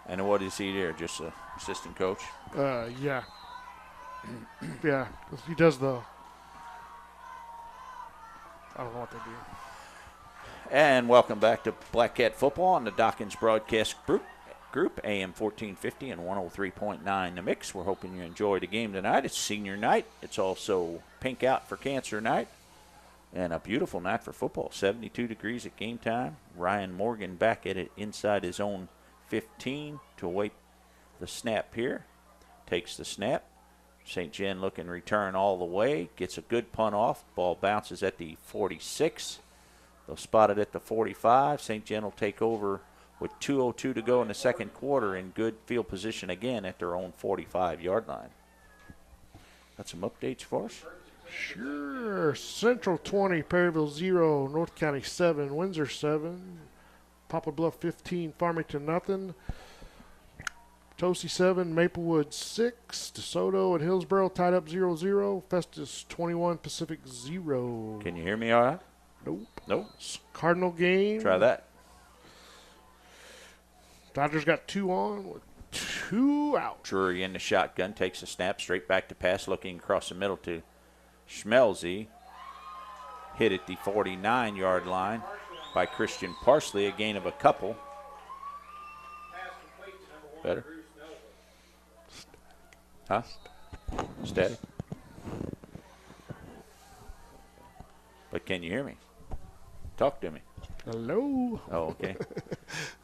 And what is he there? Just an assistant coach? Yeah. Yeah, 'cause he does the. I don't know what they do. And welcome back to Black Cat Football on the Dawkins Broadcast Group, AM 1450 and 103.9 The Mix. We're hoping you enjoyed the game tonight. It's senior night. It's also Pink Out for Cancer night. And a beautiful night for football. 72 degrees at game time. Ryan Morgan back at it inside his own 15 to await the snap here. Takes the snap. St. Gen looking return all the way. Gets a good punt off. Ball bounces at the 46. They'll spot it at the 45. St. Gen will take over with 2:02 to go in the second quarter in good field position again at their own 45-yard line. Got some updates for us? Sure. Central 20, Perryville 0, North County 7, Windsor 7, Poplar Bluff 15, Farmington nothing. Tosi 7, Maplewood 6, DeSoto and Hillsboro tied up 0-0. Festus 21, Pacific 0. Can you hear me all right? Nope. Cardinal game. Try that. Dodgers got 2 on with 2 out. Drury in the shotgun, takes a snap, straight back to pass, looking across the middle to Schmelzy. Hit at the 49-yard line by Christian Parsley, a gain of a couple. Better? Huh? Steady. But can you hear me? Talk to me. Hello. Oh, okay.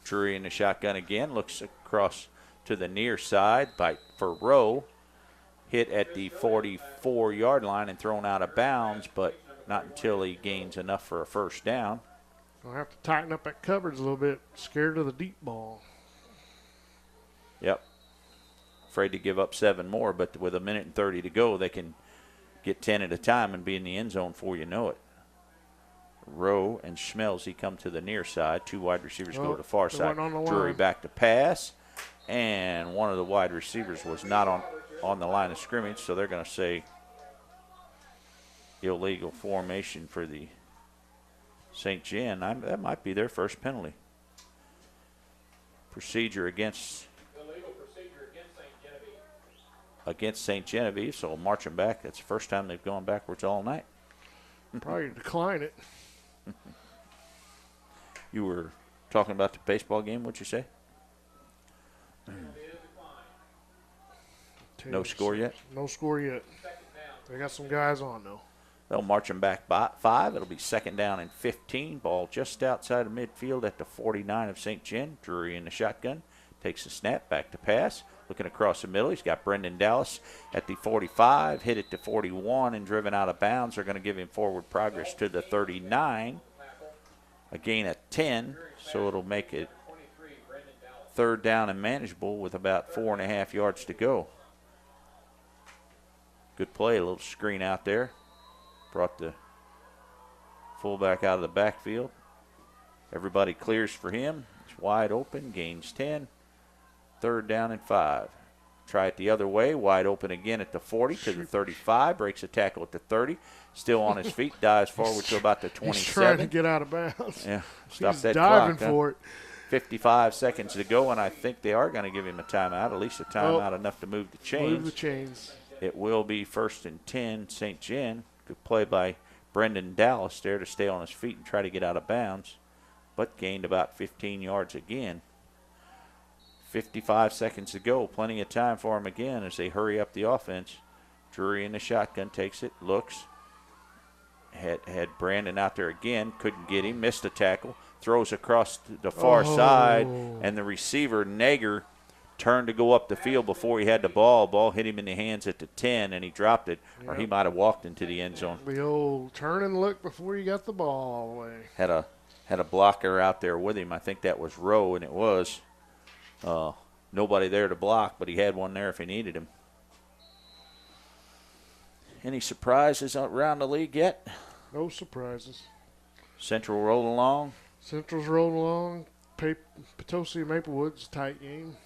Drury in the shotgun again. Looks across to the near side for Rowe. Hit at the 44-yard line and thrown out of bounds, but not until he gains enough for a first down. I'll have to tighten up that coverage a little bit. Scared of the deep ball. Yep. Afraid to give up 7 more, but with a minute and 30 to go, they can get 10 at a time and be in the end zone before you know it. Rowe and Schmelzy come to the near side. 2 wide receivers go to the far side. Drury back to pass, and one of the wide receivers was not on. on the line of scrimmage, so they're going to say illegal formation for the Ste. Gen. That might be their first penalty. Procedure against Illegal procedure against St. Genevieve. Against St. Genevieve, so marching back. That's the first time they've gone backwards all night. Probably decline it. You were talking about the baseball game, what'd you say? No score yet? No score yet. They got some guys on, though. They'll march them back by 5. It'll be second down and 15. Ball just outside of midfield at the 49 of St. Gen. Drury in the shotgun. Takes the snap, back to pass. Looking across the middle, he's got Brendan Dallas at the 45. Hit it to 41 and driven out of bounds. They're going to give him forward progress to the 39. A gain of 10, so it'll make it third down and manageable with about 4.5 yards to go. Good play, a little screen out there. Brought the fullback out of the backfield. Everybody clears for him. It's wide open, gains 10. Third down and 5. Try it the other way, wide open again at the 40 to the 35. Breaks a tackle at the 30. Still on his feet, dives forward to about the 27. He's trying to get out of bounds. Yeah, stop He's that diving clock. for it. 55 seconds to go, and I think they are going to give him a timeout, at least a timeout enough to move the chains. Move the chains. It will be first and 10, St. Gen. Good play by Brendan Dallas there to stay on his feet and try to get out of bounds, but gained about 15 yards again. 55 seconds to go. Plenty of time for him again as they hurry up the offense. Drury in the shotgun, takes it, looks. Had Brandon out there again, couldn't get him, missed a tackle, throws across the far side, and the receiver, Nager, turned to go up the field before he had the ball. Ball hit him in the hands at the 10, and he dropped it, or he might have walked into the end zone. The old turn and look before you got the ball all the way. Had a blocker out there with him. I think that was Rowe, and it was. Nobody there to block, but he had one there if he needed him. Any surprises around the league yet? No surprises. Central rolling along. Central's rolling along. Potosi Maplewood's a tight game.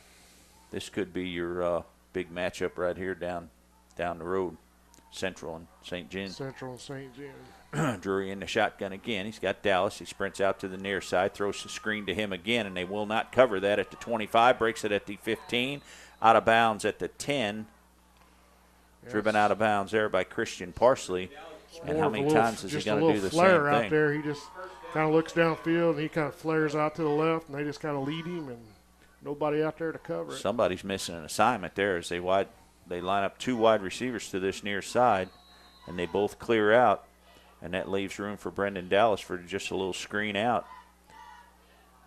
This could be your big matchup right here down the road. Central and St. Gen. Central and St. Gen. Drury in the shotgun again. He's got Dallas. He sprints out to the near side, throws the screen to him again, and they will not cover that at the 25. Breaks it at the 15. Out of bounds at the 10. Yes. Driven out of bounds there by Christian Parsley. And how many times is he going to do the same thing? Out there. He just kind of looks downfield, and he kind of flares out to the left, and they just kind of lead him, and nobody out there to cover it. Somebody's missing an assignment there as they line up 2 wide receivers to this near side, and they both clear out, and that leaves room for Brendan Dallas for just a little screen out.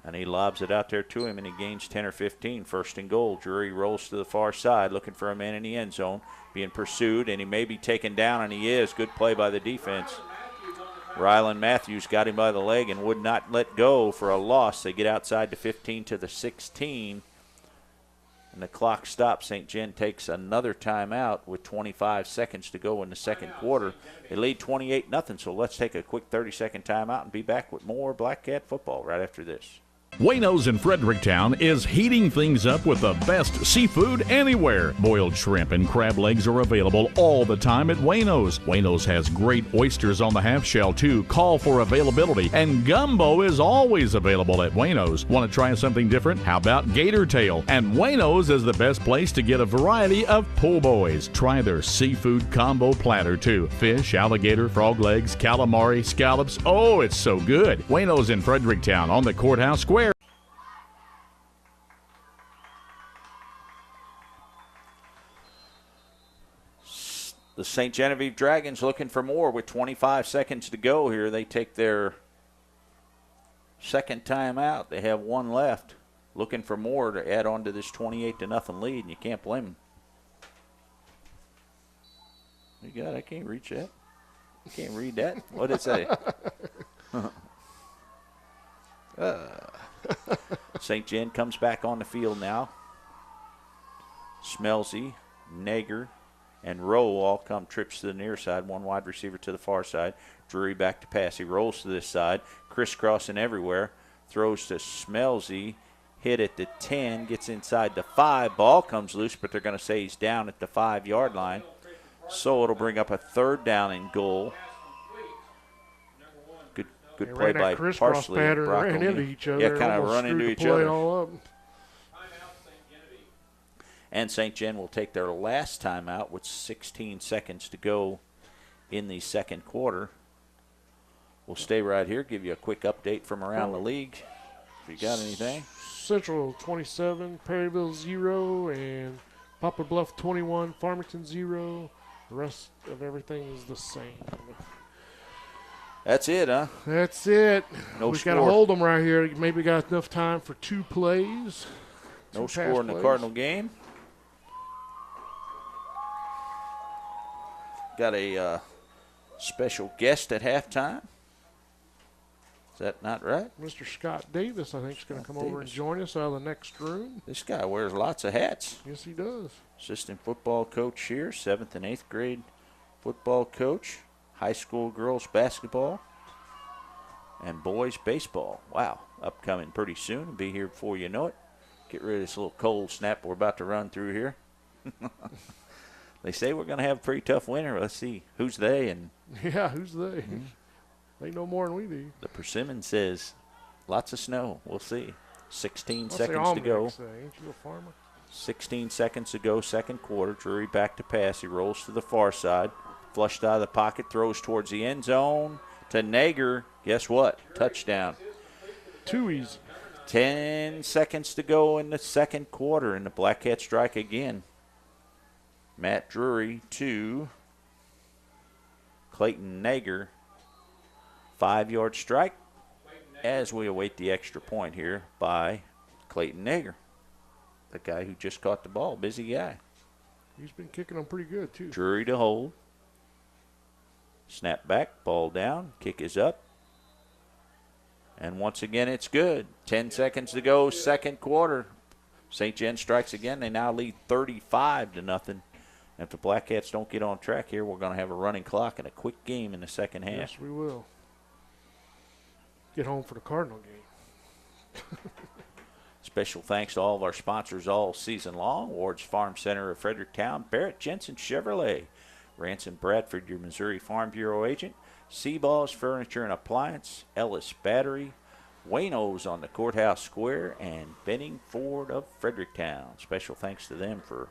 And he lobs it out there to him, and he gains 10 or 15. First and goal. Drury rolls to the far side, looking for a man in the end zone, being pursued, and he may be taken down, and he is. Good play by the defense. Rylan Matthews got him by the leg and would not let go for a loss. They get outside the 15 to the 16. And the clock stops. St. Gen takes another timeout with 25 seconds to go in the second quarter. They lead 28-0, so let's take a quick 30-second timeout and be back with more Black Cat football right after this. Wayno's in Fredericktown is heating things up with the best seafood anywhere. Boiled shrimp and crab legs are available all the time at Wayno's. Wayno's has great oysters on the half shell too. Call for availability. And gumbo is always available at Wayno's. Want to try something different? How about gator tail? And Wayno's is the best place to get a variety of po' boys. Try their seafood combo platter too. Fish, alligator, frog legs, calamari, scallops. Oh, it's so good. Wayno's in Fredericktown on the Courthouse Square. The St. Genevieve Dragons looking for more with 25 seconds to go here. They take their second time out. They have one left. Looking for more to add on to this 28-0 lead, and you can't blame them. You got? I can't reach that. You can't read that. What did it say? St. Gen comes back on the field now. Smelsy, Nager, and Rowe all come trips to the near side. One wide receiver to the far side. Drury back to pass. He rolls to this side, crisscrossing everywhere. Throws to Smelsy. hit at the 10, gets inside the 5. Ball comes loose, but they're going to say he's down at the 5-yard line. So it'll bring up a 3rd down and goal. Good play by Parsley and Broccoli. Ran into each other. Yeah, kind of run into each other. All up. And St. Gen will take their last timeout with 16 seconds to go in the second quarter. We'll stay right here, give you a quick update from around the league. If you got anything. Central 27, Perryville 0, and Poplar Bluff 21, Farmington 0. The rest of everything is the same. That's it, huh? That's it. No We score. got to hold them right here. Maybe got enough time for 2 plays. No 2 score in the plays. Cardinal game. Got a special guest at halftime. Is that not right? Mr. Scott Davis, I think, is going to come over and join us out of the next room. This guy wears lots of hats. Yes, he does. Assistant football coach here, 7th and 8th grade football coach, high school girls basketball, and boys baseball. Wow, upcoming pretty soon. It'll be here before you know it. Get rid of this little cold snap we're about to run through here. They say we're going to have a pretty tough winter. Let's see who's they. And Yeah, who's they? They know more than we do. the persimmon says lots of snow. We'll see. 16 What's seconds the to go. almanac say? Ain't you a farmer? 16 seconds to go, second quarter. Drury back to pass. He rolls to the far side. Flushed out of the pocket, throws towards the end zone to Nager. Guess what? Touchdown. Too easy. 10 seconds to go in the second quarter, and the Black Cat strike again. Matt Drury to Clayton Nager. 5-yard strike as we await the extra point here by Clayton Nager. The guy who just caught the ball, busy guy. He's been kicking them pretty good, too. Drury to hold. Snap back, ball down, kick is up. And once again, it's good. 10 seconds to go, second quarter. St. Gen strikes again. They now lead 35-0. If the Black Cats don't get on track here, we're going to have a running clock and a quick game in the second half. Yes, we will. Get home for the Cardinal game. Special thanks to all of our sponsors all season long. Ward's Farm Center of Fredericktown, Barrett Jensen Chevrolet, Ransom Bradford, your Missouri Farm Bureau agent, Seaballs Furniture and Appliance, Ellis Battery, Wayno's on the Courthouse Square, and Benning Ford of Fredericktown. Special thanks to them for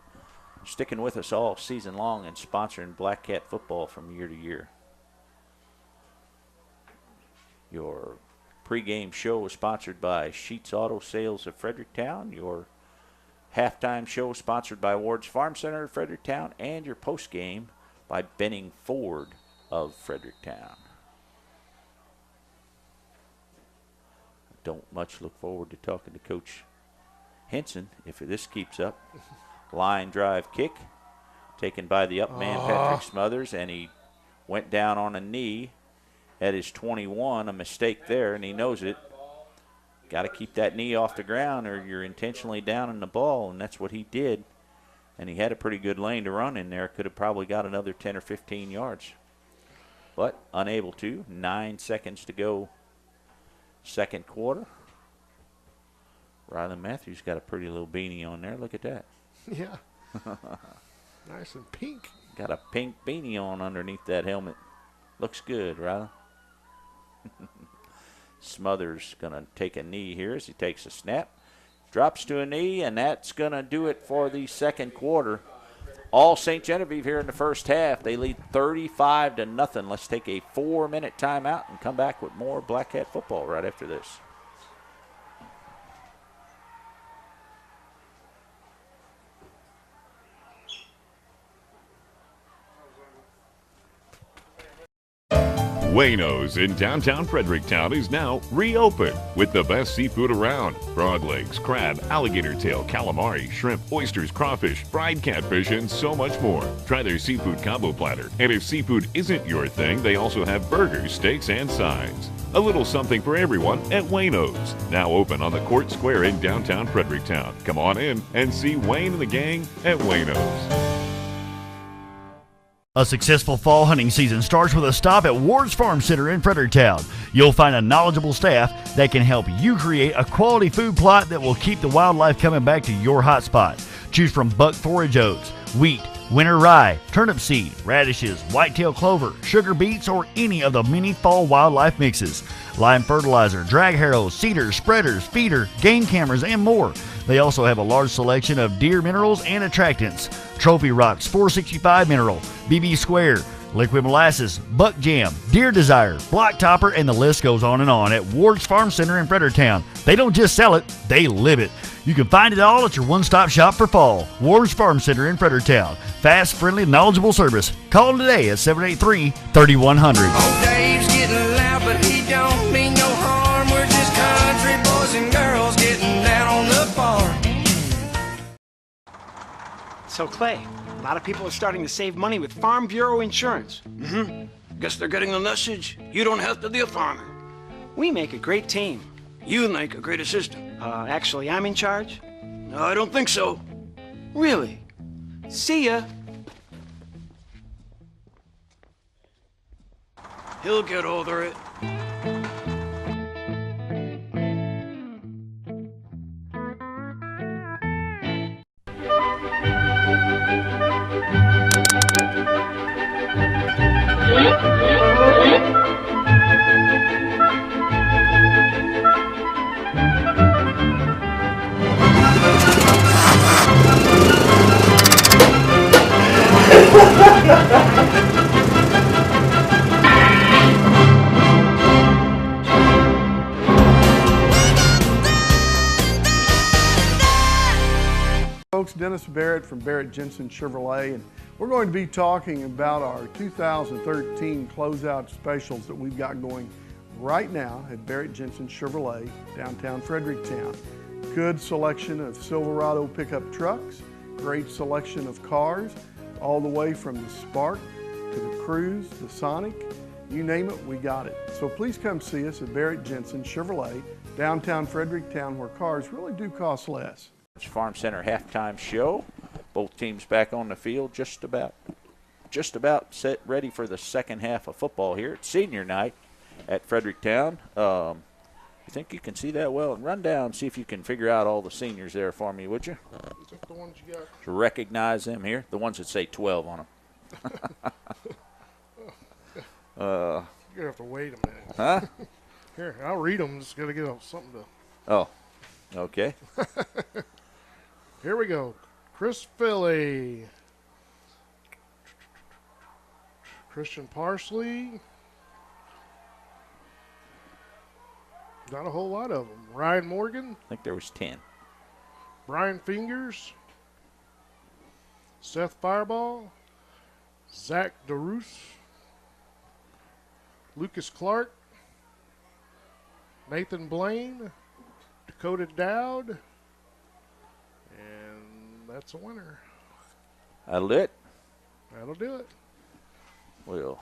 sticking with us all season long and sponsoring Black Cat football from year to year. Your pregame show is sponsored by Sheets Auto Sales of Fredericktown. Your halftime show is sponsored by Ward's Farm Center of Fredericktown, and your postgame by Benning Ford of Fredericktown. Don't much look forward to talking to Coach Henson if this keeps up. Line drive kick taken by the up man, Patrick Smothers, and he went down on a knee at his 21. A mistake there, and he knows it. Got to keep that knee off the ground or you're intentionally down in the ball, and that's what he did. And he had a pretty good lane to run in there. Could have probably got another 10 or 15 yards. But unable to. 9 seconds to go second quarter. Rylan Matthews got a pretty little beanie on there. Look at that. Yeah. Nice and pink. Got a pink beanie on underneath that helmet. Looks good, Rylan. Smothers going to take a knee here as he takes a snap. Drops to a knee, and that's going to do it for the second quarter. All St. Genevieve here in the first half. They lead 35-0. Let's take a 4-minute timeout and come back with more Black Cat football right after this. Wayno's in downtown Fredericktown is now reopened with the best seafood around. Frog legs, crab, alligator tail, calamari, shrimp, oysters, crawfish, fried catfish, and so much more. Try their seafood combo platter. And if seafood isn't your thing, they also have burgers, steaks, and sides. A little something for everyone at Wayno's. Now open on the Court Square in downtown Fredericktown. Come on in and see Wayne and the gang at Wayno's. A successful fall hunting season starts with a stop at Ward's Farm Center in Fredericktown. You'll find a knowledgeable staff that can help you create a quality food plot that will keep the wildlife coming back to your hot spot. Choose from buck forage oats, wheat, winter rye, turnip seed, radishes, whitetail clover, sugar beets, or any of the many fall wildlife mixes. Lime fertilizer, drag harrows, cedars, spreaders, feeder, game cameras, and more. They also have a large selection of deer minerals and attractants. Trophy Rocks 465 Mineral, BB Square, Liquid Molasses, Buck Jam, Deer Desire, Block Topper, and the list goes on at Ward's Farm Center in Fredericktown. They don't just sell it, they live it. You can find it all at your one-stop shop for fall. Ward's Farm Center in Fredericktown. Fast, friendly, knowledgeable service. Call them today at 783-3100. Oh, Dave's getting loud, but he don't mean no harm. We're just country boys and girls getting down on the farm. So, Clay, a lot of people are starting to save money with Farm Bureau insurance. Guess they're getting the message. You don't have to be a farmer. We make a great team. You make a great assistant. Actually, I'm in charge. No, I don't think so. Really? See ya. He'll get over it. Folks, Dennis Barrett from Barrett Jensen Chevrolet, and we're going to be talking about our 2013 closeout specials that we've got going right now at Barrett Jensen Chevrolet, downtown Fredericktown. Good selection of Silverado pickup trucks, great selection of cars, all the way from the Spark to the Cruze, the Sonic, you name it, we got it. So please come see us at Barrett Jensen Chevrolet, downtown Fredericktown, where cars really do cost less. Farm Center halftime show. Both teams back on the field, just about set ready for the second half of football here. It's senior night at Fredericktown. You think you can see that well? And run down, see if you can figure out all the seniors there for me, would you? The ones you got. To recognize them here, the ones that say 12 on them. You're gonna have to wait a minute. Huh? Here, I'll read them. Just gotta get something to. Oh, okay. Here we go. Chris Philly. Christian Parsley. Not a whole lot of them. Ryan Morgan. I think there was 10. Brian Fingers. Seth Fireball. Zach DeRoos. Lucas Clark. Nathan Blaine. Dakota Dowd. And that's a winner. That'll do it. That'll do it. We'll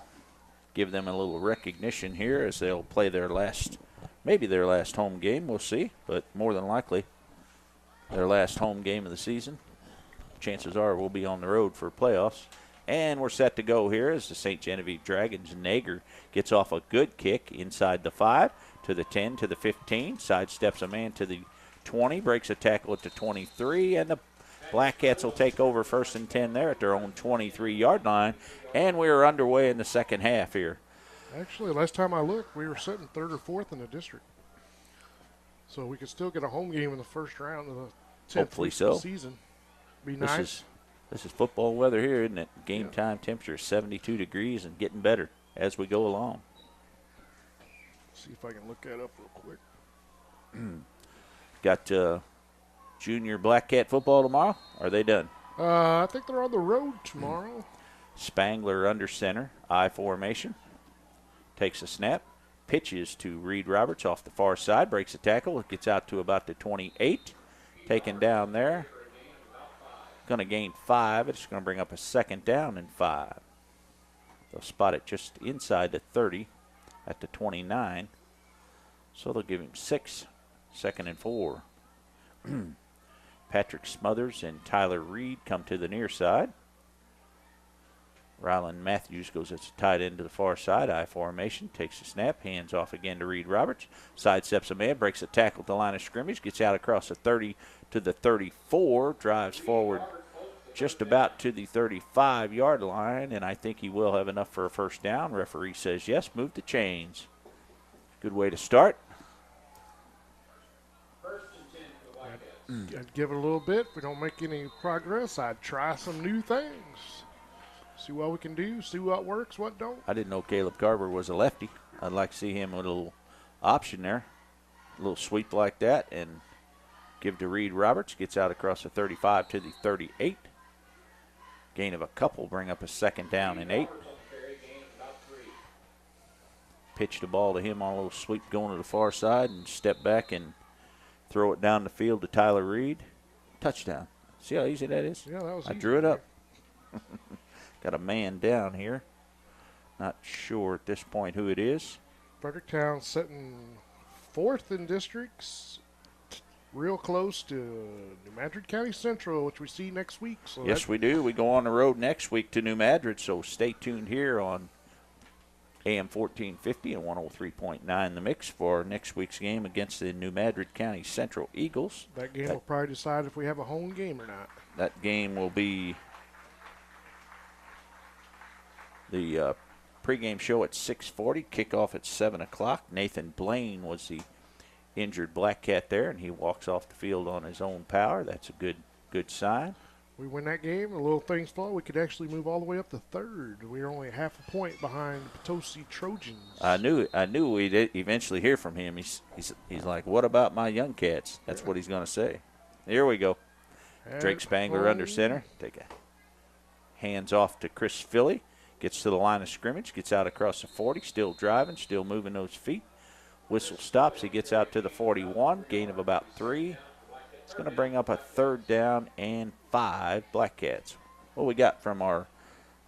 give them a little recognition here as they'll play their last, maybe their last home game. We'll see, but more than likely their last home game of the season. Chances are we'll be on the road for playoffs. And we're set to go here as the St. Genevieve Dragons. Nager gets off a good kick inside the 5 to the 10 to the 15. Sidesteps a man to the 20, breaks a tackle at the 23, and the Black Cats will take over 1st and 10 there at their own 23-yard line. And we are underway in the second half here. Actually, last time I looked, we were sitting 3rd or 4th in the district. So we could still get a home game in the first round of the 10th Hopefully so. of the season. Be nice. This is football weather here, isn't it? Game time temperature is 72 degrees and getting better as we go along. See if I can look that up real quick. Got junior Black Cat football tomorrow? Are they done? I think they're on the road tomorrow. Spangler under center, I formation. Takes a snap, pitches to Reed Roberts off the far side, breaks a tackle, gets out to about the 28. Taken down there. Going to gain 5. It's going to bring up a 2nd down and 5. They'll spot it just inside the 30 at the 29. So they'll give him 6, 2nd and 4. Patrick Smothers and Tyler Reed come to the near side. Rylan Matthews goes as a tight end to the far side. I formation, takes a snap, hands off again to Reed Roberts. Sidesteps a man, breaks a tackle at the line of scrimmage, gets out across the 30 to the 34, drives forward just about to the 35-yard line, and I think he will have enough for a first down. Referee says yes, move the chains. Good way to start. I'd give it a little bit. If we don't make any progress, I'd try some new things. See what we can do, see what works, what don't. I didn't know Caleb Carver was a lefty. I'd like to see him with a little option there. A little sweep like that, and give to Reed Roberts. Gets out across the 35 to the 38. Gain of a couple, bring up a second down and 8. Pitch the ball to him on a little sweep going to the far side and step back and throw it down the field to Tyler Reed. Touchdown. See how easy that is? Yeah, that was I easy. drew it up. Got a man down here. Not sure at this point who it is. Fredericktown sitting 4th in districts, real close to New Madrid County Central, which we see next week. So Yes, we do. We go on the road next week to New Madrid, so stay tuned here on AM 1450 and 103.9 The Mix for next week's game against the New Madrid County Central Eagles. That game will probably decide if we have a home game or not. That game will be the pregame show at 6:40, kickoff at 7 o'clock. Nathan Blaine was the injured Black Cat there, and he walks off the field on his own power. That's a good sign. We win that game, the little things fall, we could actually move all the way up to 3rd. We're only half a point behind the Potosi Trojans. I knew we'd eventually hear from him. He's like, what about my young cats? That's what he's going to say. Here we go. Drake Spangler under center. Take a hands off to Chris Philly. Gets to the line of scrimmage, gets out across the 40, still driving, still moving those feet. Whistle stops. He gets out to the 41, gain of about 3. It's going to bring up a 3rd down and 5 Black Cats. What we got from our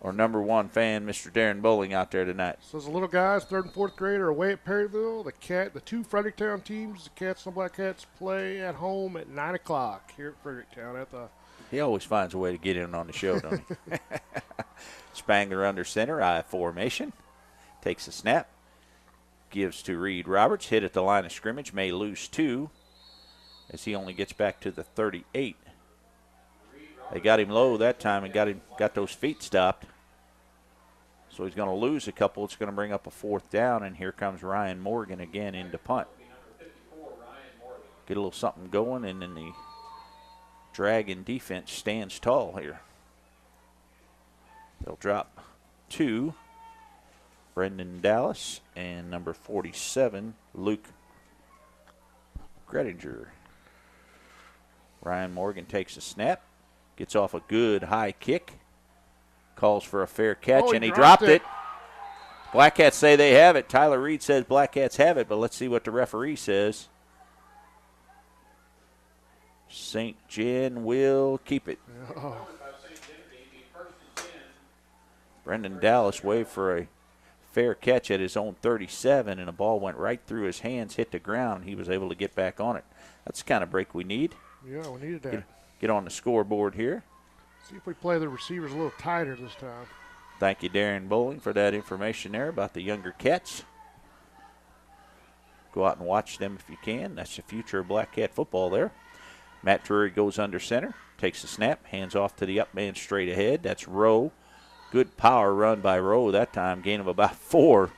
number 1 fan, Mr. Darren Bowling, out there tonight? So the little guys, 3rd and 4th grade, are away at Perryville. The 2 Fredericktown teams, the Cats and the Black Cats, play at home at 9 o'clock here at Fredericktown at the. He always finds a way to get in on the show, don't he? Spangler under center, I formation. Takes a snap. Gives to Reed Roberts. Hit at the line of scrimmage. May lose 2 as he only gets back to the 38. They got him low that time and got those feet stopped. So he's going to lose a couple. It's going to bring up a 4th down, and here comes Ryan Morgan again into punt. Get a little something going, and then the Dragon defense stands tall here. They'll drop 2, Brendan Dallas, and number 47, Luke Gredinger. Ryan Morgan takes a snap, gets off a good high kick, calls for a fair catch, and he dropped it. Black Cats say they have it. Tyler Reed says Black Cats have it, but let's see what the referee says. Ste Gen will keep it. Oh. Brendan Dallas waved for a fair catch at his own 37, and the ball went right through his hands, hit the ground. He was able to get back on it. That's the kind of break we need. Yeah, we needed that. Get on the scoreboard here. See if we play the receivers a little tighter this time. Thank you, Darren Bowling, for that information there about the younger Cats. Go out and watch them if you can. That's the future of Black Cat football there. Matt Drury goes under center, takes the snap, hands off to the up man straight ahead. That's Rowe. Good power run by Rowe that time. Gain of about 4.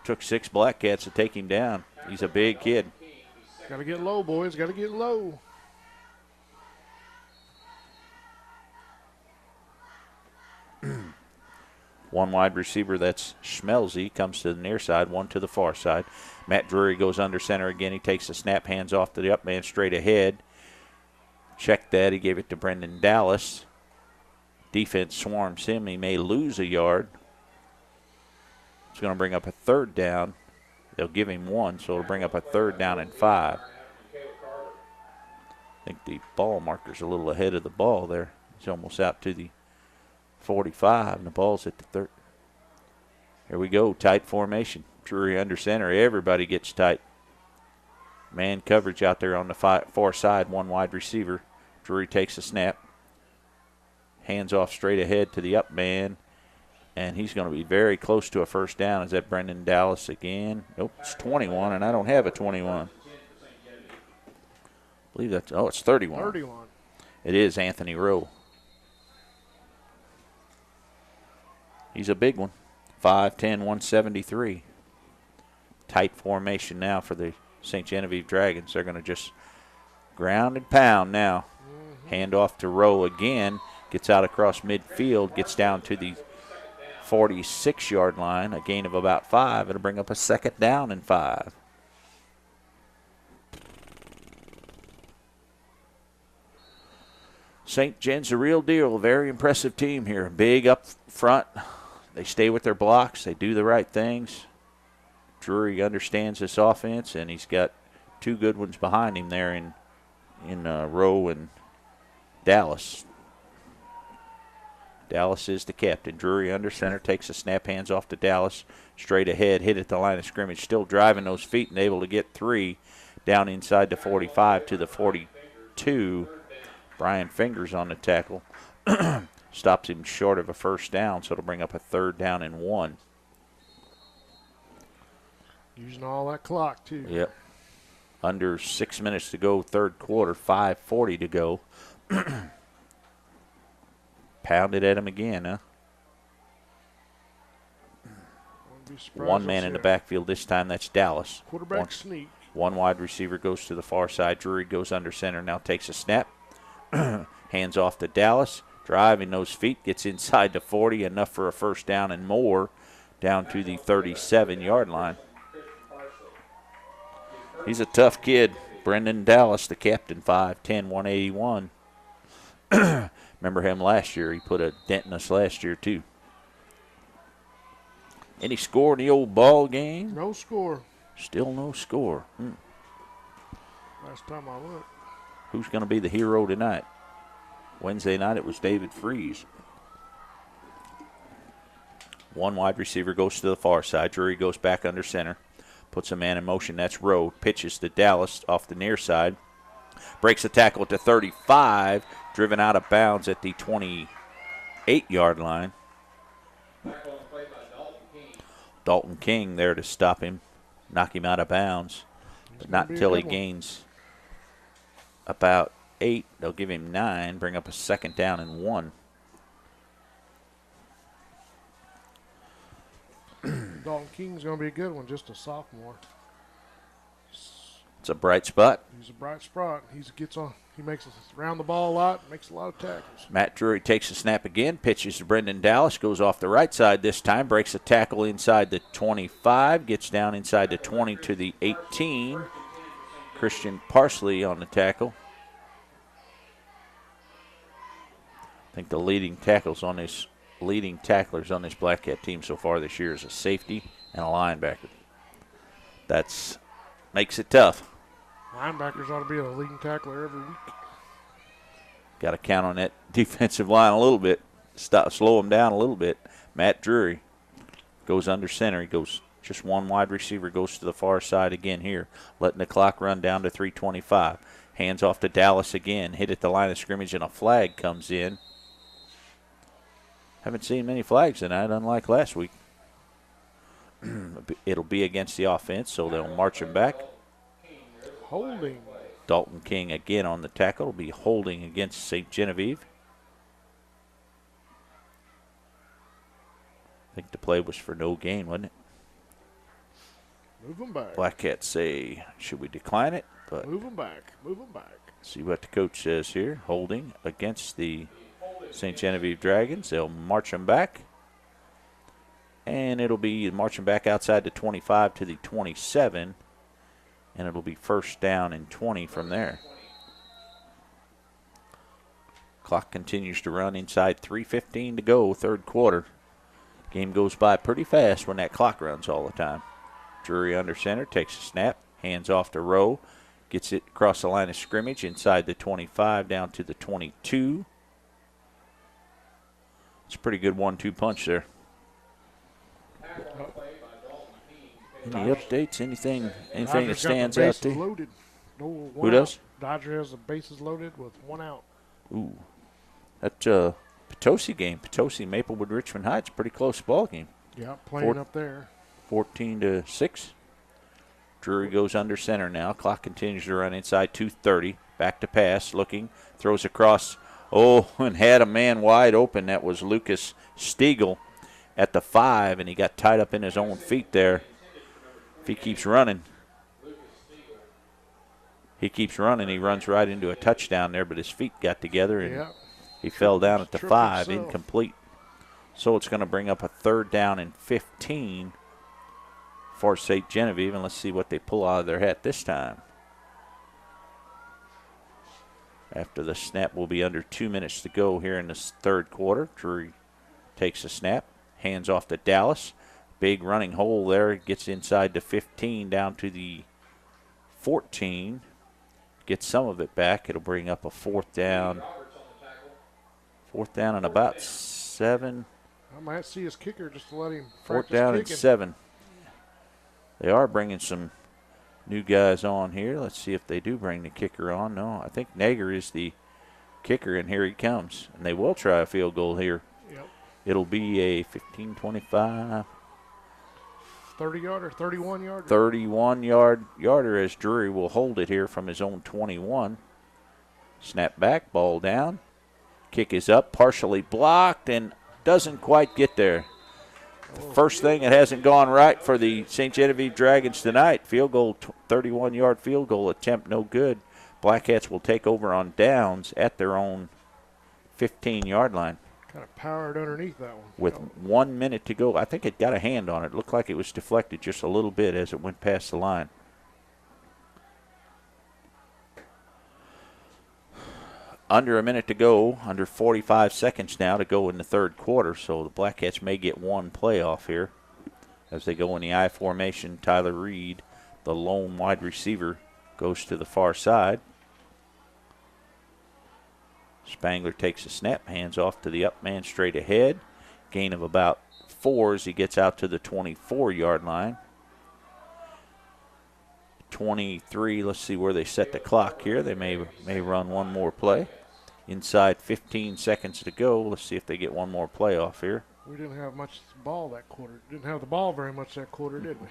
Took 6 Black Cats to take him down. He's a big kid. Got to get low, boys. Got to get low. One wide receiver, that's Schmelzy, comes to the near side, one to the far side. Matt Drury goes under center again. He takes the snap, hands off to the up man straight ahead. Check that. He gave it to Brendan Dallas. Defense swarms him. He may lose a yard. It's going to bring up a 3rd down. They'll give him 1, so it'll bring up a 3rd down and 5. I think the ball marker's a little ahead of the ball there. He's almost out to the 45, and the ball's at the 30. Here we go, tight formation. Drury under center. Everybody gets tight. Man coverage out there on the far side, 1 wide receiver. Drury takes a snap. Hands off straight ahead to the up man. And he's going to be very close to a first down. Is that Brendan Dallas again? Nope, it's 21, and I don't have a 21. I believe that's, it's 31. 31. It is Anthony Rowe. He's a big one. 5'10", 173. Tight formation now for the St. Genevieve Dragons. They're going to just ground and pound now. Hand off to Rowe again. Gets out across midfield. Gets down to the 46-yard line. A gain of about 5. It'll bring up a second down and 5. St. Gen's a real deal. A very impressive team here. Big up front. They stay with their blocks. They do the right things. Drury understands this offense, and he's got 2 good ones behind him there in Rowe and Dallas. Dallas is the captain. Drury under center, takes a snap, hands off to Dallas. Straight ahead, hit at the line of scrimmage. Still driving those feet and able to get 3 down inside the 45 to the 42. Brian Fingers on the tackle. Stops him short of a first down, so it'll bring up a 3rd down and 1. Using all that clock, too. Yep. Under 6 minutes to go, 3rd quarter, 5:40 to go. Pounded at him again, huh? One man in the backfield this time. That's Dallas. Quarterback sneak. One wide receiver goes to the far side. Drury goes under center. Now takes a snap. Hands off to Dallas. Driving those feet. Gets inside the 40. Enough for a first down and more. Down to the 37-yard line. He's a tough kid. Brendan Dallas, the captain, 5'10", 181. Remember him last year. He put a dent in us last year, too. Any score in the old ball game? No score. Still no score. Last time I looked. Who's going to be the hero tonight? Wednesday night it was David Freeze. One wide receiver goes to the far side. Drury goes back under center. Puts a man in motion. That's Rowe. Pitches to Dallas off the near side. Breaks a tackle at the 35. Driven out of bounds at the 28-yard line. Dalton King there to stop him. Knock him out of bounds. But not until he gains about 8. They'll give him 9. Bring up a 2nd down and 1. Dalton King's going to be a good one, just a sophomore. It's a bright spot. He's a bright spot. He makes us around the ball a lot, makes a lot of tackles. Matt Drury takes a snap again, pitches to Brendan Dallas, goes off the right side this time, breaks a tackle inside the 25, gets down inside the 20 to the 18. Christian Parsley on the tackle. I think the leading tacklers on this Black Cat team so far this year is a safety and a linebacker. That's makes it tough. Linebackers ought to be a leading tackler every week. Got to count on that defensive line a little bit. Slow them down a little bit. Matt Drury goes under center. He goes just one wide receiver, goes to the far side again here, letting the clock run down to 3:25. Hands off to Dallas again. Hit at the line of scrimmage, and a flag comes in. Haven't seen many flags tonight, unlike last week. It'll be against the offense, so they'll march him back. Holding. Dalton King again on the tackle. Will be holding against St. Genevieve. I think the play was for no gain, wasn't it? Move them back. Black Cats say, should we decline it? But move them back. Move them back. See what the coach says here. Holding against the St. Genevieve Dragons. They'll march them back. And it'll be marching back outside the 25 to the 27. And it'll be first down and 20 from there. Clock continues to run inside 3:15 to go, third quarter. Game goes by pretty fast when that clock runs all the time. Drury under center, takes a snap, hands off to Rowe, gets it across the line of scrimmage inside the 25 down to the 22. It's a pretty good 1-2 punch there. Any updates? Anything that stands out to you? Loaded. No, who does? Dodger has the bases loaded with 1 out. Ooh. That Potosi game. Potosi, Maplewood, Richmond Heights, pretty close ball game. Yeah, playing up there. 14-6. Drury goes under center now. Clock continues to run inside 2:30. Back to pass, looking, throws across. Oh, and had a man wide open. That was Lucas Stiegel at the 5, and he got tied up in his own feet there. If he keeps running, he runs right into a touchdown there, but his feet got together, and he fell down at the 5, incomplete. So it's going to bring up a 3rd down and 15 for St. Genevieve, and let's see what they pull out of their hat this time. After the snap, will be under 2 minutes to go here in this 3rd quarter. Drury takes a snap, hands off to Dallas. Big running hole there, gets inside to 15, down to the 14. Gets some of it back. It'll bring up a 4th down. 4th down and about 7. I might see his kicker just to let him 4th practice down kicking. and 7. They are bringing some new guys on here. Let's see if they do bring the kicker on. No, I think Nager is the kicker, and here he comes. And they will try a field goal here. Yep. It'll be a 15, 25. 30-yarder, 31-yarder. 31-yarder as Drury will hold it here from his own 21. Snap back, ball down. Kick is up, partially blocked, and doesn't quite get there. First thing that hasn't gone right for the St. Genevieve Dragons tonight. Field goal, 31-yard field goal attempt, no good. Black Cats will take over on downs at their own 15-yard line. Kind of powered underneath that one. With 1 minute to go. I think it got a hand on it. It looked like it was deflected just a little bit as it went past the line. Under a minute to go, under 45 seconds now to go in the 3rd quarter, so the Black Cats may get one playoff here. As they go in the I formation, Tyler Reed, the lone wide receiver, goes to the far side. Spangler takes a snap, hands off to the up man straight ahead. Gain of about 4 as he gets out to the 24-yard line. 23, let's see where they set the clock here. They may run one more play. Inside 15 seconds to go. Let's see if they get one more playoff here. We didn't have much ball that quarter. Didn't have the ball very much that quarter, did we?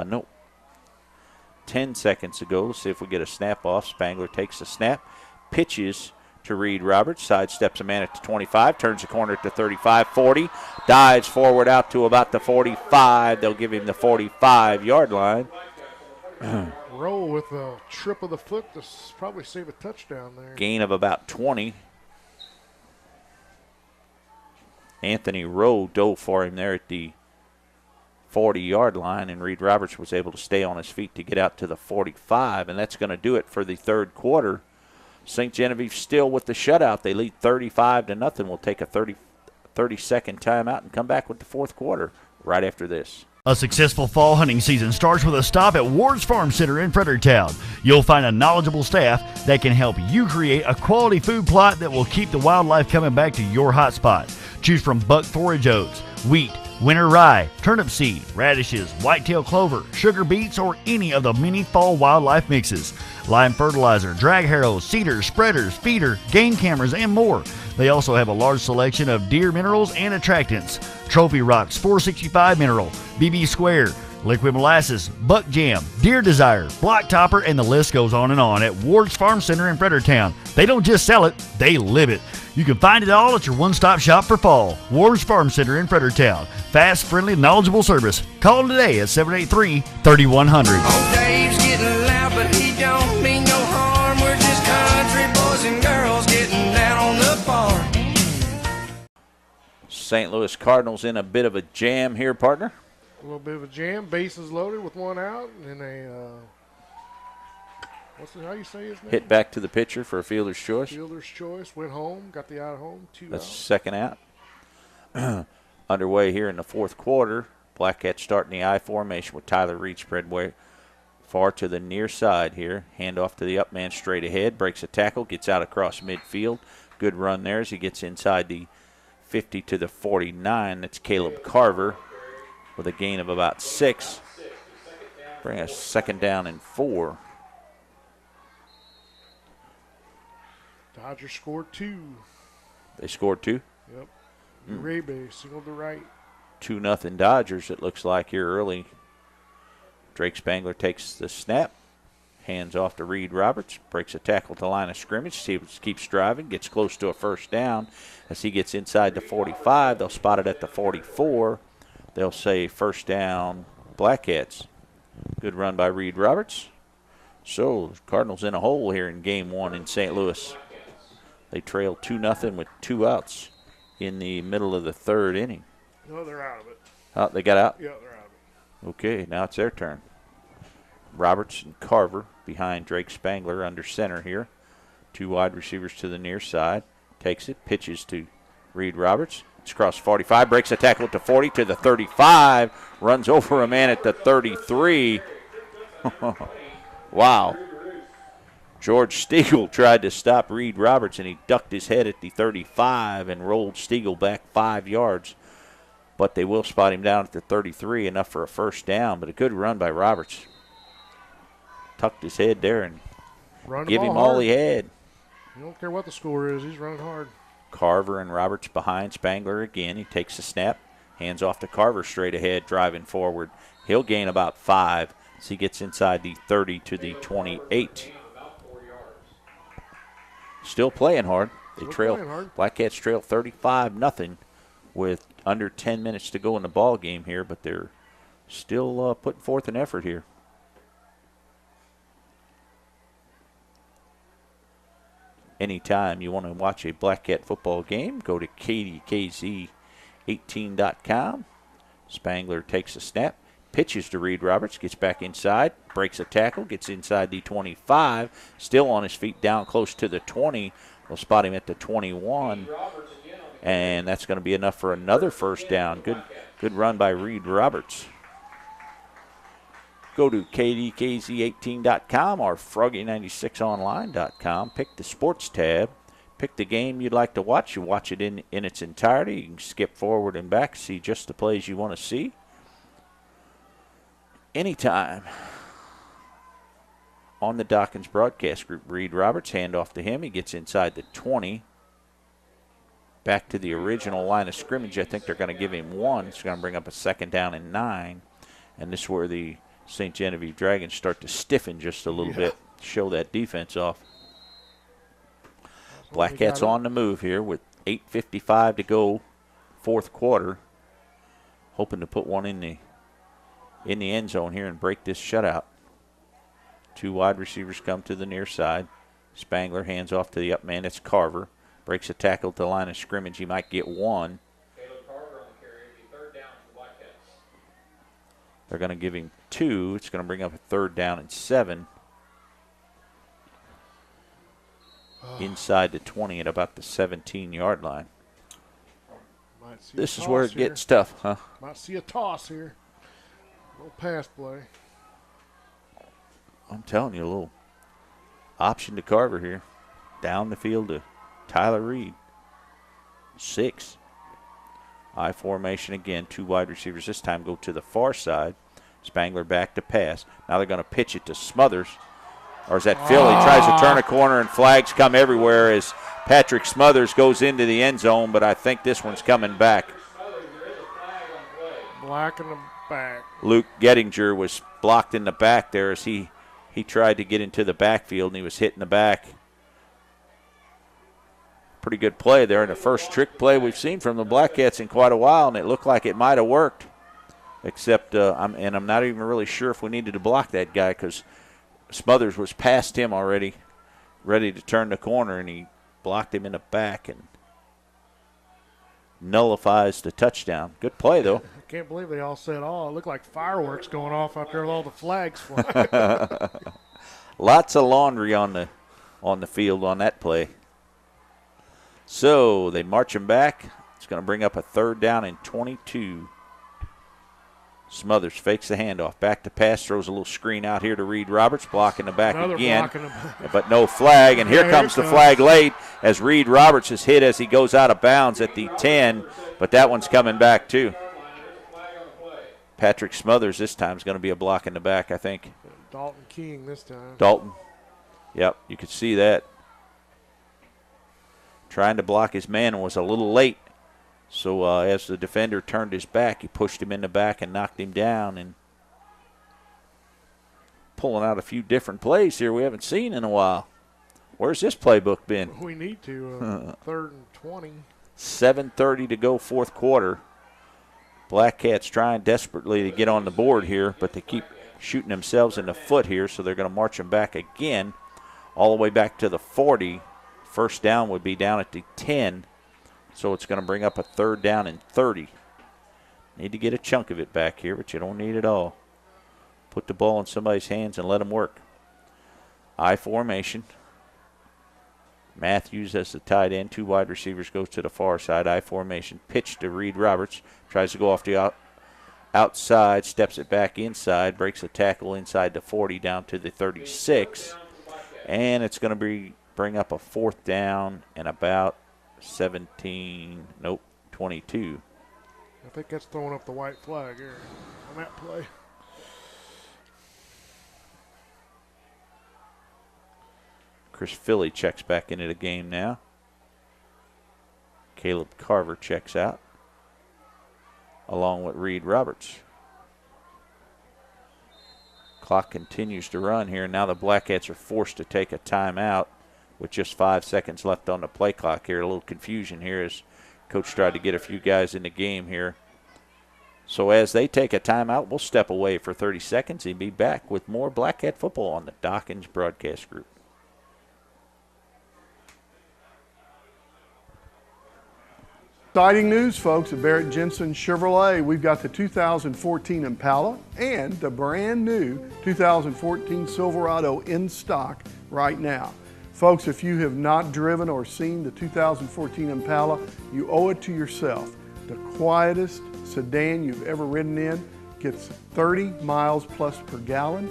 Nope. 10 seconds to go. Let's see if we get a snap off. Spangler takes the snap, pitches to Reed Roberts, sidesteps a man at the 25, turns the corner at the 35, 40, dives forward out to about the 45. They'll give him the 45-yard line. Roll with a trip of the foot to probably save a touchdown there. Gain of about 20. Anthony Rowe dove for him there at the 40-yard line, and Reed Roberts was able to stay on his feet to get out to the 45, and that's going to do it for the 3rd quarter. St. Genevieve still with the shutout. They lead 35-0. We'll take a 30-second timeout and come back with the 4th quarter right after this. A successful fall hunting season starts with a stop at Ward's Farm Center in Fredericktown. You'll find a knowledgeable staff that can help you create a quality food plot that will keep the wildlife coming back to your hot spot. Choose from buck forage oats, wheat, winter rye, turnip seed, radishes, whitetail clover, sugar beets, or any of the many fall wildlife mixes. Lime fertilizer, drag harrows, cedars, spreaders, feeder, game cameras, and more. They also have a large selection of deer minerals and attractants. Trophy Rocks 465 Mineral, BB Square, Liquid Molasses, Buck Jam, Deer Desire, Block Topper, and the list goes on at Ward's Farm Center in Fredericktown. They don't just sell it, they live it. You can find it all at your one-stop shop for fall. Ward's Farm Center in Fredericktown. Fast, friendly, knowledgeable service. Call today at 783-3100. Oh, Dave's getting loud, but he don't mean no harm. We're just country boys and girls getting down on the farm. St. Louis Cardinals in a bit of a jam here, partner. A little bit of a jam. Bases loaded with one out, and how you say his name? Hit back to the pitcher for a fielder's choice. Fielder's choice. Went home. Got the out home. 2 That's out. second out. Underway here in the 4th quarter. Black Cats starting the I formation with Tyler Reed spread way far to the near side here. Hand off to the up man straight ahead. Breaks a tackle. Gets out across midfield. Good run there as he gets inside the 50 to the 49. That's Caleb Carver with a gain of about 6. Bring us 2nd down and 4. Dodgers scored 2. They scored 2? Yep. Uribe singled to right. 2-0 Dodgers, it looks like here early. Drake Spangler takes the snap. Hands off to Reed Roberts. Breaks a tackle to line of scrimmage. Keeps driving. Gets close to a first down. As he gets inside the 45, they'll spot it at the 44. They'll say first down, Blackcats. Good run by Reed Roberts. So, Cardinals in a hole here in game one in St. Louis. They trail 2-0 with 2 outs in the middle of the third inning. No, they're out of it. Oh, they got out? Yeah, they're out of it. Okay, now it's their turn. Roberts and Carver behind Drake Spangler under center here. 2 wide receivers to the near side. Takes it, pitches to Reed Roberts. It's across 45, breaks a tackle to 40 to the 35, runs over a man at the 33. Wow. George Stiegel tried to stop Reed Roberts, and he ducked his head at the 35 and rolled Stiegel back 5 yards. But they will spot him down at the 33, enough for a first down, but a good run by Roberts. Tucked his head there and give him all he had. You don't care what the score is. He's running hard. Carver and Roberts behind Spangler again. He takes the snap, hands off to Carver straight ahead, driving forward. He'll gain about 5 as he gets inside the 30 to the 28. Still playing hard. Blackcats trail 35-0 with under 10 minutes to go in the ball game here, but they're still putting forth an effort here. Anytime you want to watch a Blackcat football game, go to KDKZ18.com. Spangler takes a snap, pitches to Reed Roberts, gets back inside, breaks a tackle, gets inside the 25, still on his feet down close to the 20. We'll spot him at the 21, and that's going to be enough for another first down. Good run by Reed Roberts. Go to KDKZ18.com or Froggy96online.com. Pick the sports tab. Pick the game you'd like to watch. You watch it in its entirety. You can skip forward and back, see just the plays you want to see. Anytime. On the Dawkins broadcast group, Reed Roberts, hand off to him. He gets inside the 20. Back to the original line of scrimmage. I think they're going to give him 1. It's going to bring up a second down and 9. And this is where the St. Genevieve Dragons start to stiffen just a little bit, show that defense off. Blackcats on the move here with 8:55 to go, fourth quarter. Hoping to put one in the end zone here and break this shutout. 2 wide receivers come to the near side. Spangler hands off to the up man. It's Carver. Breaks a tackle to the line of scrimmage. He might get 1. They're going to give him 2. It's going to bring up a third down and 7. Inside the 20 at about the 17-yard line. This is where it gets tough, huh? Might see a toss here. A little pass play. I'm telling you, a little option to Carver here. Down the field to Tyler Reed. 6. I formation again. 2 wide receivers this time go to the far side. Spangler back to pass. Now they're going to pitch it to Smothers. Or is that Phil? He tries to turn a corner, and flags come everywhere as Patrick Smothers goes into the end zone, but I think this one's coming back. Black in the back. Luke Gettinger was blocked in the back there as he tried to get into the backfield, and he was hit in the back. Pretty good play there, and the first trick play we've seen from the Blackcats in quite a while, and it looked like it might have worked. Except, I'm not even really sure if we needed to block that guy because Smothers was past him already, ready to turn the corner, and he blocked him in the back and nullifies the touchdown. Good play, though. I can't believe they all said, it looked like fireworks going off out there with all the flags flying. Lots of laundry on the field on that play. So they march him back. It's going to bring up a third down and 22. Smothers fakes the handoff. Back to pass, throws a little screen out here to Reed Roberts, blocking the back again. But no flag, and here comes the flag late as Reed Roberts is hit as he goes out of bounds at the 10, but that one's coming back too. Patrick Smothers this time is going to be a block in the back, I think. Dalton King this time. Dalton. Yep, you could see that. Trying to block his man and was a little late So as the defender turned his back, he pushed him in the back and knocked him down. And pulling out a few different plays here we haven't seen in a while. Where's this playbook been? We need to. 3rd and 20. 7:30 to go, fourth quarter. Black Cats trying desperately to get on the board here, but they keep shooting themselves in the foot here, so they're going to march them back again all the way back to the 40. First down would be down at the 10, so it's going to bring up a 3rd down and 30. Need to get a chunk of it back here, but you don't need it all. Put the ball in somebody's hands and let them work. I formation. Matthews as the tight end. 2 wide receivers goes to the far side. I formation. Pitch to Reed Roberts. Tries to go off the outside. Steps it back inside. Breaks a tackle inside the 40 down to the 36. And it's going to bring up a 4th down and about 22. I think that's throwing up the white flag here on that play. Chris Philly checks back into the game now. Caleb Carver checks out, along with Reed Roberts. Clock continues to run here. Now the Black Cats are forced to take a timeout with just 5 seconds left on the play clock here. A little confusion here as Coach tried to get a few guys in the game here. So as they take a timeout, we'll step away for 30 seconds and be back with more Black Cat football on the Dawkins Broadcast Group. Exciting news, folks, at Barrett Jensen Chevrolet. We've got the 2014 Impala and the brand new 2014 Silverado in stock right now. Folks, if you have not driven or seen the 2014 Impala, you owe it to yourself. The quietest sedan you've ever ridden in, gets 30 miles plus per gallon.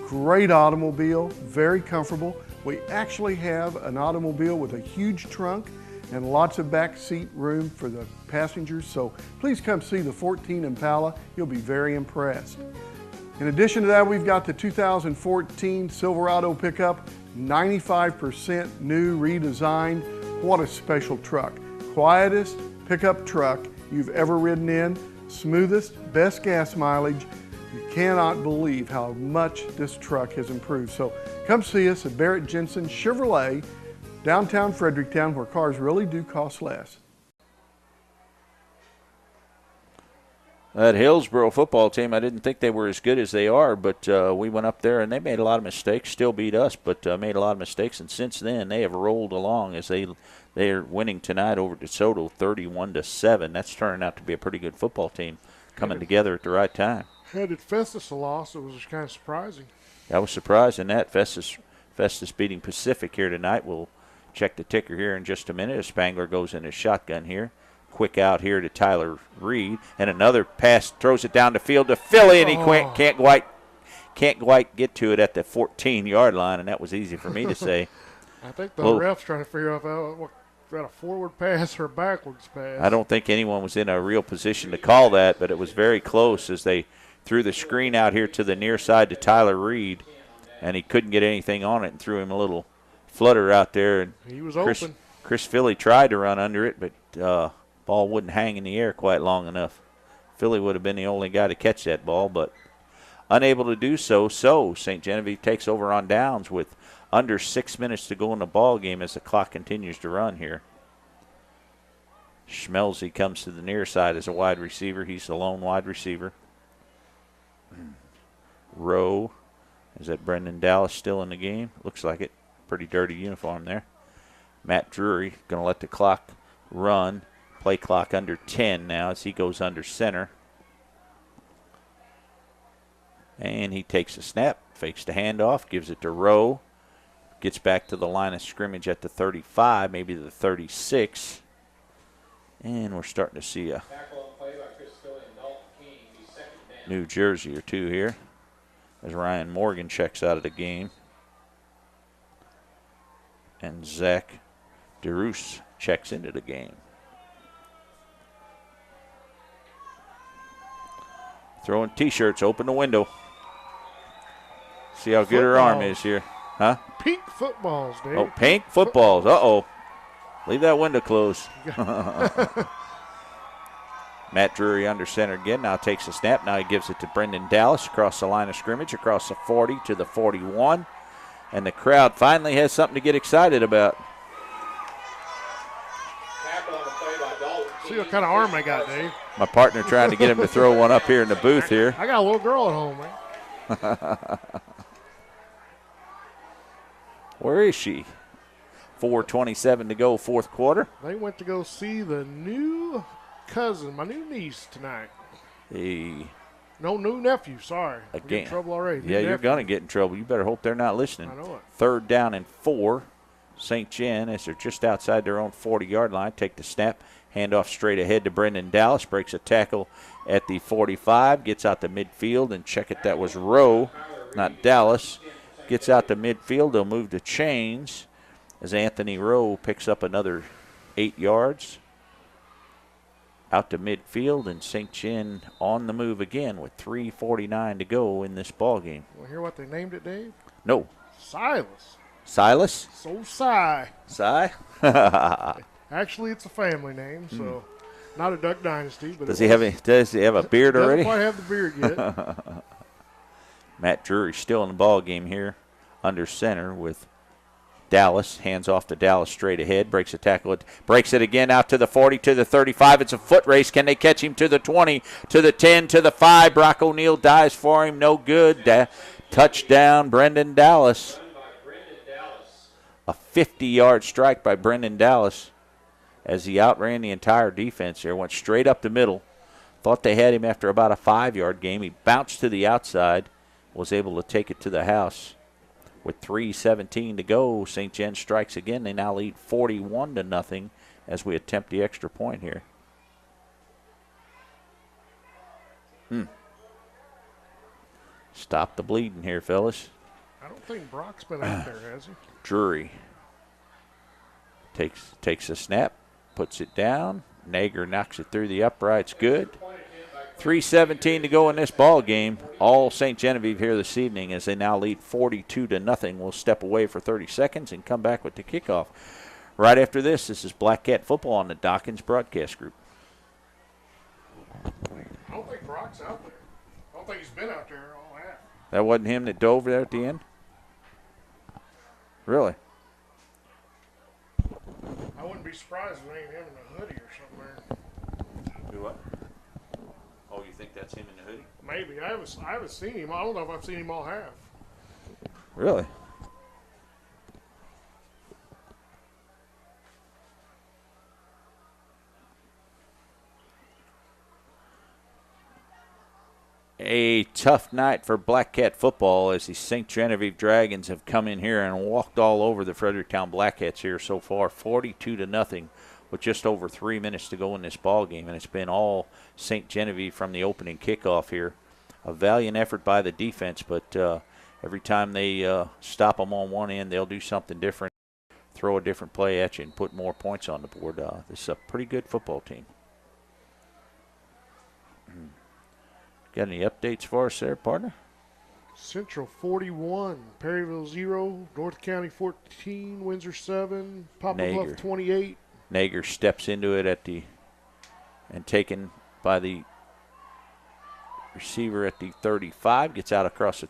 Great automobile, very comfortable. We actually have an automobile with a huge trunk and lots of back seat room for the passengers. So please come see the 14 Impala. You'll be very impressed. In addition to that, we've got the 2014 Silverado pickup, 95% new, redesigned. What a special truck. Quietest pickup truck you've ever ridden in, smoothest, best gas mileage. You cannot believe how much this truck has improved. So come see us at Barrett Jensen Chevrolet, downtown Fredericktown, where cars really do cost less. That Hillsboro football team, I didn't think they were as good as they are, but we went up there and they made a lot of mistakes, still beat us, but made a lot of mistakes, and since then they have rolled along as they are winning tonight over DeSoto 31-7. That's turning out to be a pretty good football team coming together at the right time. Headed Festus a loss, it was kind of surprising. I was surprised in that. Festus beating Pacific here tonight. We'll check the ticker here in just a minute as Spangler goes in his shotgun here. Quick out here to Tyler Reed, and another pass throws it down the field to Philly, and he can't quite get to it at the 14-yard line, and that was easy for me to say. I think the ref's trying to figure out what a forward pass or a backwards pass. I don't think anyone was in a real position to call that, but it was very close as they threw the screen out here to the near side to Tyler Reed, and he couldn't get anything on it and threw him a little flutter out there. And he was open. Chris Philly tried to run under it, but ball wouldn't hang in the air quite long enough. Philly would have been the only guy to catch that ball, but unable to do so. So St. Genevieve takes over on downs with under 6 minutes to go in the ball game as the clock continues to run here. Schmelzy comes to the near side as a wide receiver. He's the lone wide receiver. Rowe, is that Brendan Dallas still in the game? Looks like it. Pretty dirty uniform there. Matt Drury going to let the clock run. Play clock under 10 now as he goes under center. And he takes a snap, fakes the handoff, gives it to Rowe. Gets back to the line of scrimmage at the 35, maybe the 36. And we're starting to see a New Jersey or two here as Ryan Morgan checks out of the game. And Zach DeRoos checks into the game. Throwing T-shirts, open the window. See how good her arm is here. Huh? Pink footballs, Dave. Oh, pink footballs. Uh-oh. Leave that window closed. Matt Drury under center again. Now takes a snap. Now he gives it to Brendan Dallas across the line of scrimmage, across the 40 to the 41. And the crowd finally has something to get excited about. See what kind of arm I got, Dave. My partner trying to get him to throw one up here in the booth here. I got a little girl at home, man. Where is she? 4:27 to go, fourth quarter. They went to go see the new cousin, my new niece, tonight. Hey. No, new nephew, sorry. Again. I'm in trouble already. Yeah, you're going to get in trouble. You better hope they're not listening. I know it. 3rd down and 4. St. Gen, as they're just outside their own 40-yard line, take the snap, hand off straight ahead to Brendan Dallas, breaks a tackle at the 45, gets out to midfield, and check it, that was Rowe, not Dallas. Gets out to midfield, they'll move to chains as Anthony Rowe picks up another 8 yards. Out to midfield, and St. Gen on the move again with 3:49 to go in this ball game. Want to hear what they named it, Dave? No. Silas. Silas? So Cy. Cy? Actually, it's a family name, so not a Duck Dynasty. But Does he have a beard already? Doesn't quite have the beard yet. Matt Drury still in the ball game here, under center with Dallas. Hands off to Dallas straight ahead. Breaks a tackle. Breaks it again out to the 40, to the 35. It's a foot race. Can they catch him to the 20, to the 10, to the 5? Brock O'Neill dives for him. No good. Touchdown, Brendan Dallas. A 50-yard strike by Brendan Dallas as he outran the entire defense here. Went straight up the middle. Thought they had him after about a 5-yard game. He bounced to the outside. Was able to take it to the house. With 3:17 to go, St. Gen strikes again. They now lead 41-0 as we attempt the extra point here. Stop the bleeding here, fellas. I don't think Brock's been out there, has he? Drury takes a snap, puts it down. Nager knocks it through the uprights. Good. 3:17 to go in this ball game. All St. Genevieve here this evening as they now lead 42-0. We'll step away for 30 seconds and come back with the kickoff. Right after this is Black Cat Football on the Dawkins Broadcast Group. I don't think Brock's out there. I don't think he's been out there all half. That wasn't him that dove there at the end? Really? I wouldn't be surprised if it ain't him in a hoodie or something. Do what? Oh, you think that's him in the hoodie? Maybe. I haven't seen him. I don't know if I've seen him all half. Really? A tough night for Black Cat football as the St. Genevieve Dragons have come in here and walked all over the Fredericktown Black Cats here so far, 42-0. With just over 3 minutes to go in this ball game, and it's been all St. Genevieve from the opening kickoff here. A valiant effort by the defense, but every time they stop them on one end, they'll do something different, throw a different play at you, and put more points on the board. This is a pretty good football team. Got any updates for us there, partner? Central 41, Perryville 0, North County 14, Windsor 7, Poplar Bluff 28. Nager steps into it and taken by the receiver at the 35, gets out across the,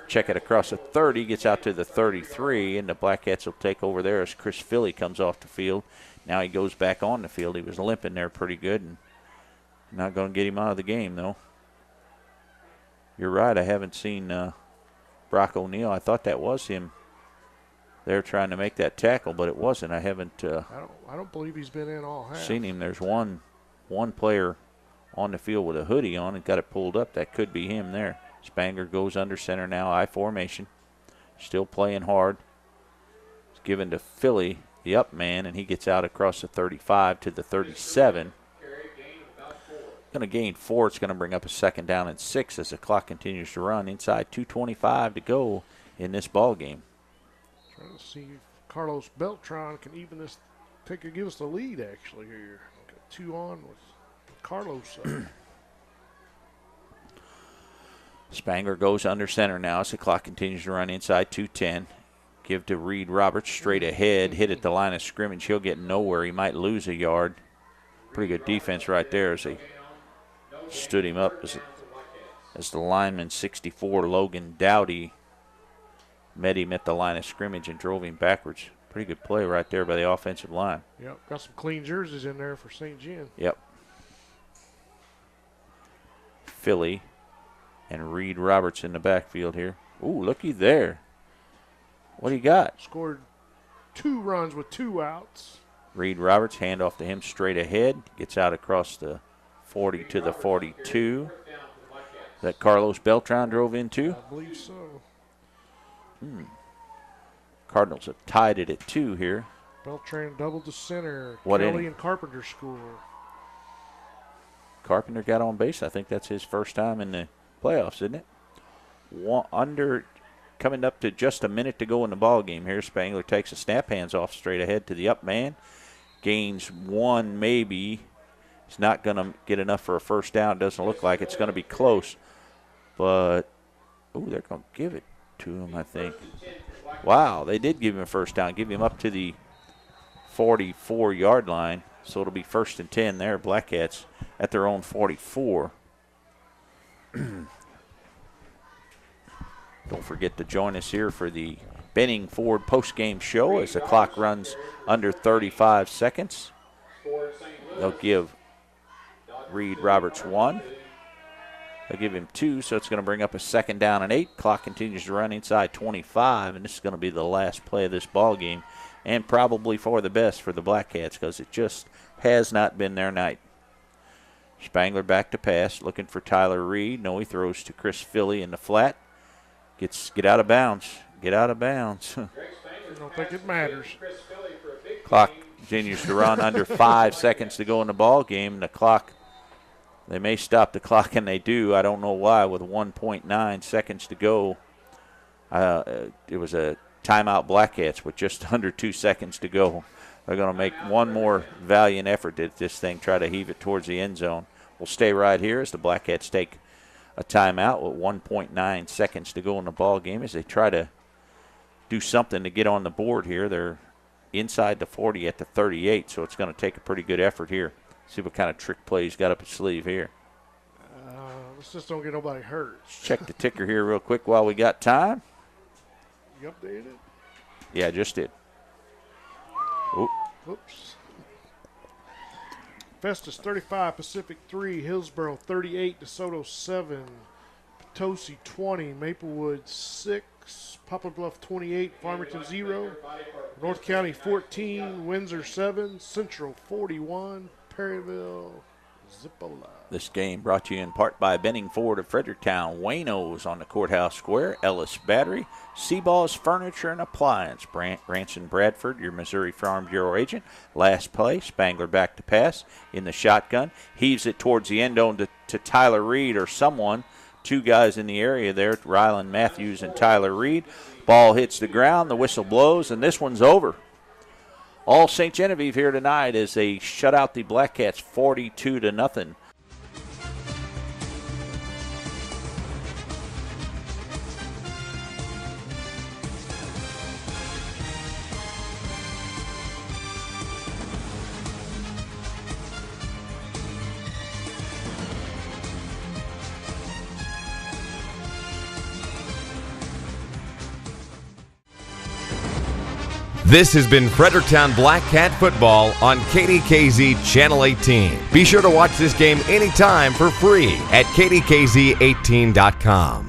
check it across the 30, gets out to the 33, and the Black Cats will take over there as Chris Philly comes off the field. Now he goes back on the field. He was limping there pretty good, and not going to get him out of the game, though. You're right, I haven't seen Brock O'Neill. I thought that was him. They're trying to make that tackle, but it wasn't. I haven't I don't believe he's been in all half. seen him. There's one player on the field with a hoodie on and got it pulled up. That could be him there. Spanger goes under center now, I formation. Still playing hard. It's given to Philly, the up man, and he gets out across the 35 to the 37. Going to gain 4. It's going to bring up a 2nd down and 6 as the clock continues to run. Inside 2:25 to go in this ball game. Trying to see if Carlos Beltran can even this, give us the lead actually here. Got 2 on with Carlos. Spanger goes under center now as the clock continues to run inside 2:10. Give to Reed Roberts straight ahead. Hit at the line of scrimmage. He'll get nowhere. He might lose a yard. Pretty good defense right there as they stood him up as the lineman 64, Logan Dowdy, met him at the line of scrimmage and drove him backwards. Pretty good play right there by the offensive line. Yep, got some clean jerseys in there for Ste Gen. Yep. Philly and Reed Roberts in the backfield here. Ooh, looky there. What do you got? Scored 2 runs with 2 outs. Reed Roberts, hand off to him straight ahead. Gets out across the 40 to the 42. That Carlos Beltran drove into? I believe so. Cardinals have tied it at 2 here. Beltran doubled the center. What Kelly inning? and Carpenter score. Carpenter got on base. I think that's his first time in the playoffs, isn't it? Coming up to just a minute to go in the ball game here. Spangler takes a snap, hands off straight ahead to the up man. Gains 1 maybe. He's not going to get enough for a first down. Doesn't look like it's going to be close. But, they're going to give it to him, I think. Wow, they did give him a first down. Give him up to the 44-yard line. So it'll be 1st and 10 there. Black Cats at their own 44. Don't forget to join us here for the Benning Ford postgame show as the clock runs under 35 seconds. They'll give Reed Roberts 1. They'll give him 2, so it's going to bring up a 2nd down and 8. Clock continues to run inside 25, and this is going to be the last play of this ball game, and probably for the best for the Black Cats because it just has not been their night. Spangler back to pass, looking for Tyler Reed. No, he throws to Chris Philly in the flat. Get out of bounds. Get out of bounds. I don't think it matters. Clock continues to run under 5 seconds to go in the ball game. The clock, they may stop the clock, and they do. I don't know why. With 1.9 seconds to go, it was a timeout Black Cats with just under 2 seconds to go. They're going to make one more valiant effort at this thing, try to heave it towards the end zone. We'll stay right here as the Black Cats take a timeout with 1.9 seconds to go in the ball game as they try to do something to get on the board here. They're inside the 40 at the 38, so it's going to take a pretty good effort here. See what kind of trick play he's got up his sleeve here. Let's just don't get nobody hurt. Check the ticker here real quick while we got time. You updated it? Yeah, I just did. Ooh. Oops. Festus 35, Pacific 3, Hillsboro 38, DeSoto 7, Potosi 20, Maplewood 6, Poplar Bluff 28, Farmington 0, North County 14, Windsor 7, Central 41, Perryville Zippola. This game brought to you in part by Benning Ford of Fredericktown, Wayno's on the Courthouse Square, Ellis Battery, Seaball's Furniture and Appliance, Ranson Bradford, your Missouri Farm Bureau agent. Last play, Spangler back to pass in the shotgun. Heaves it towards the end zone to Tyler Reed or someone. 2 guys in the area there, Rylan Matthews and Tyler Reed. Ball hits the ground, the whistle blows, and this one's over. All St. Genevieve here tonight as they shut out the Black Cats 42-0. This has been Fredericktown Black Cat Football on KDKZ Channel 18. Be sure to watch this game anytime for free at kdkz18.com.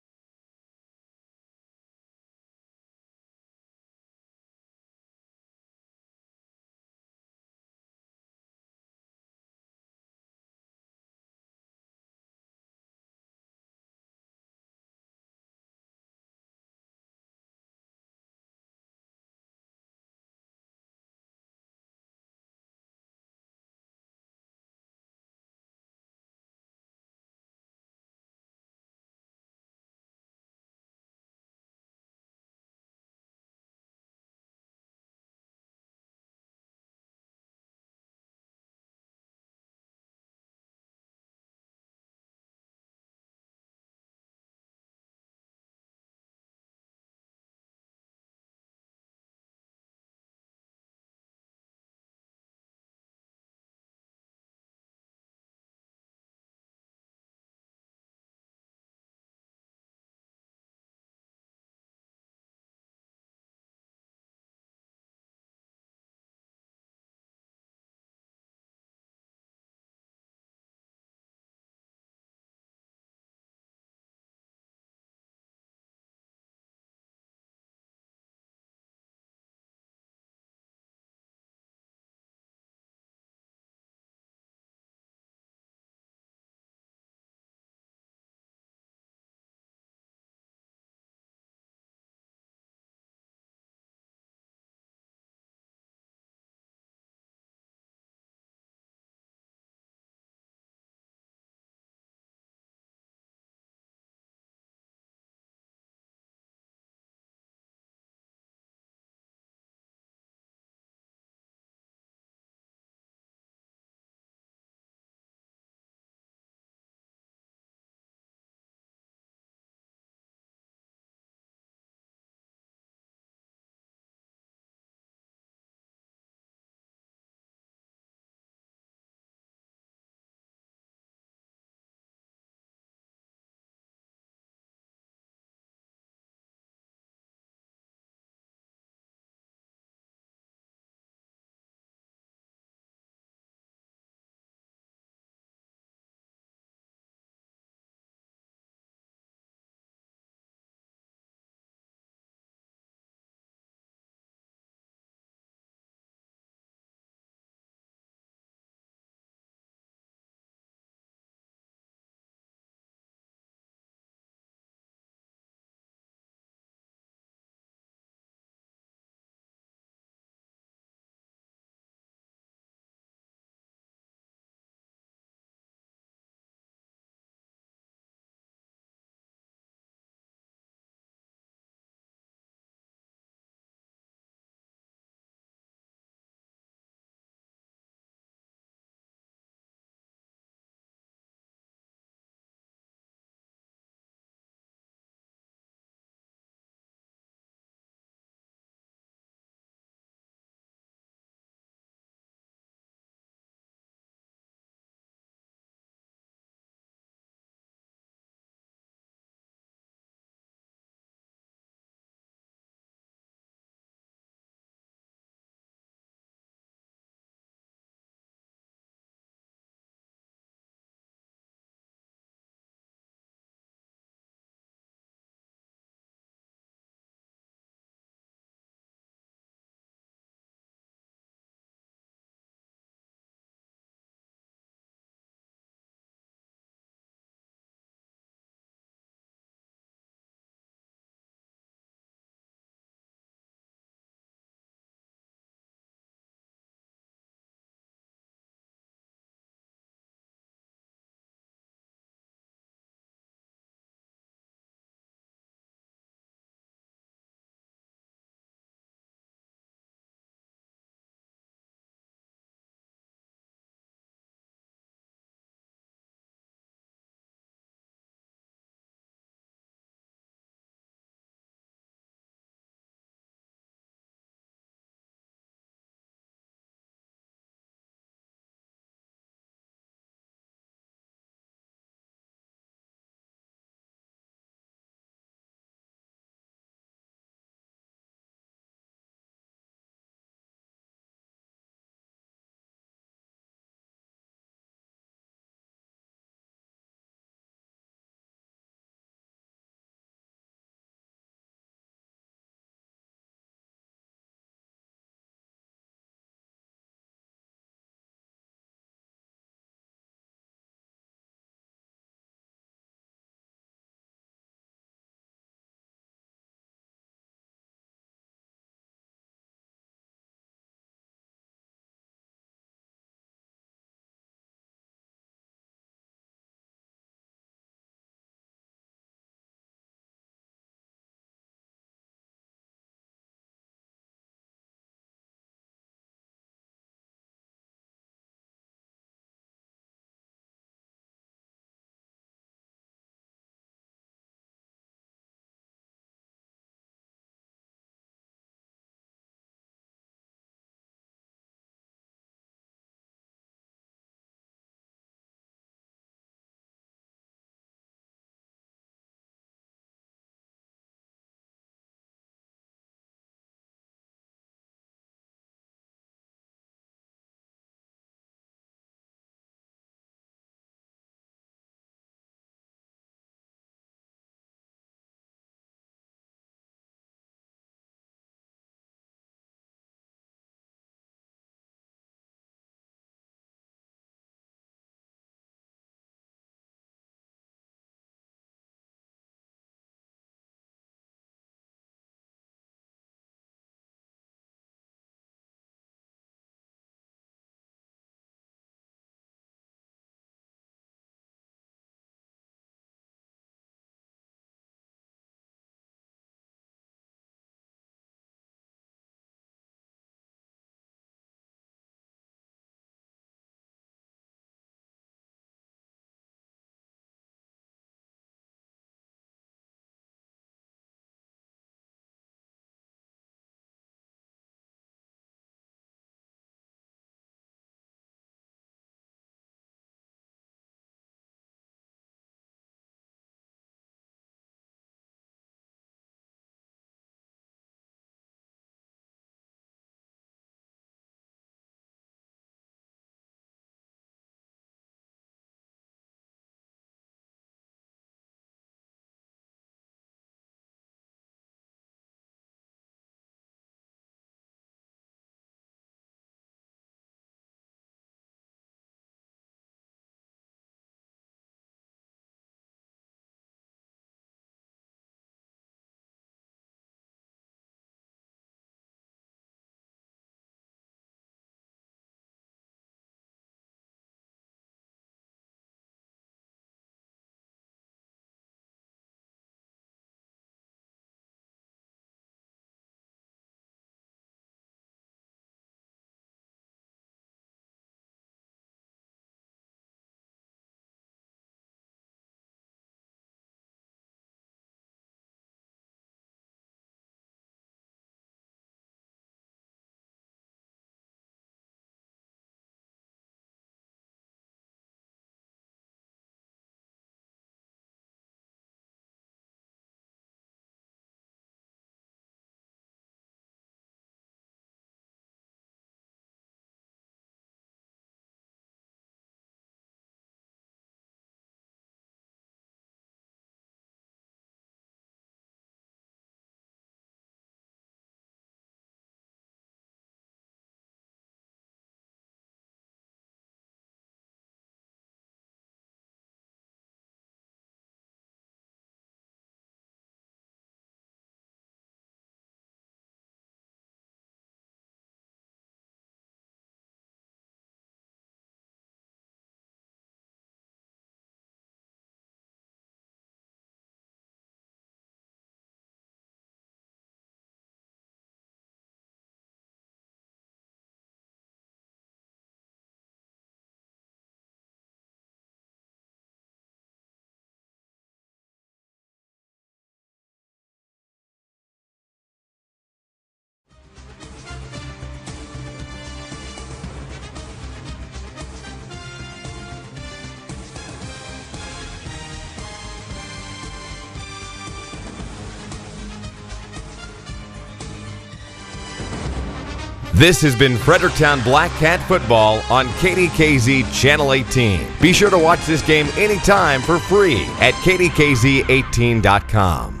This has been Fredericktown Black Cat Football on KDKZ Channel 18. Be sure to watch this game anytime for free at kdkz18.com.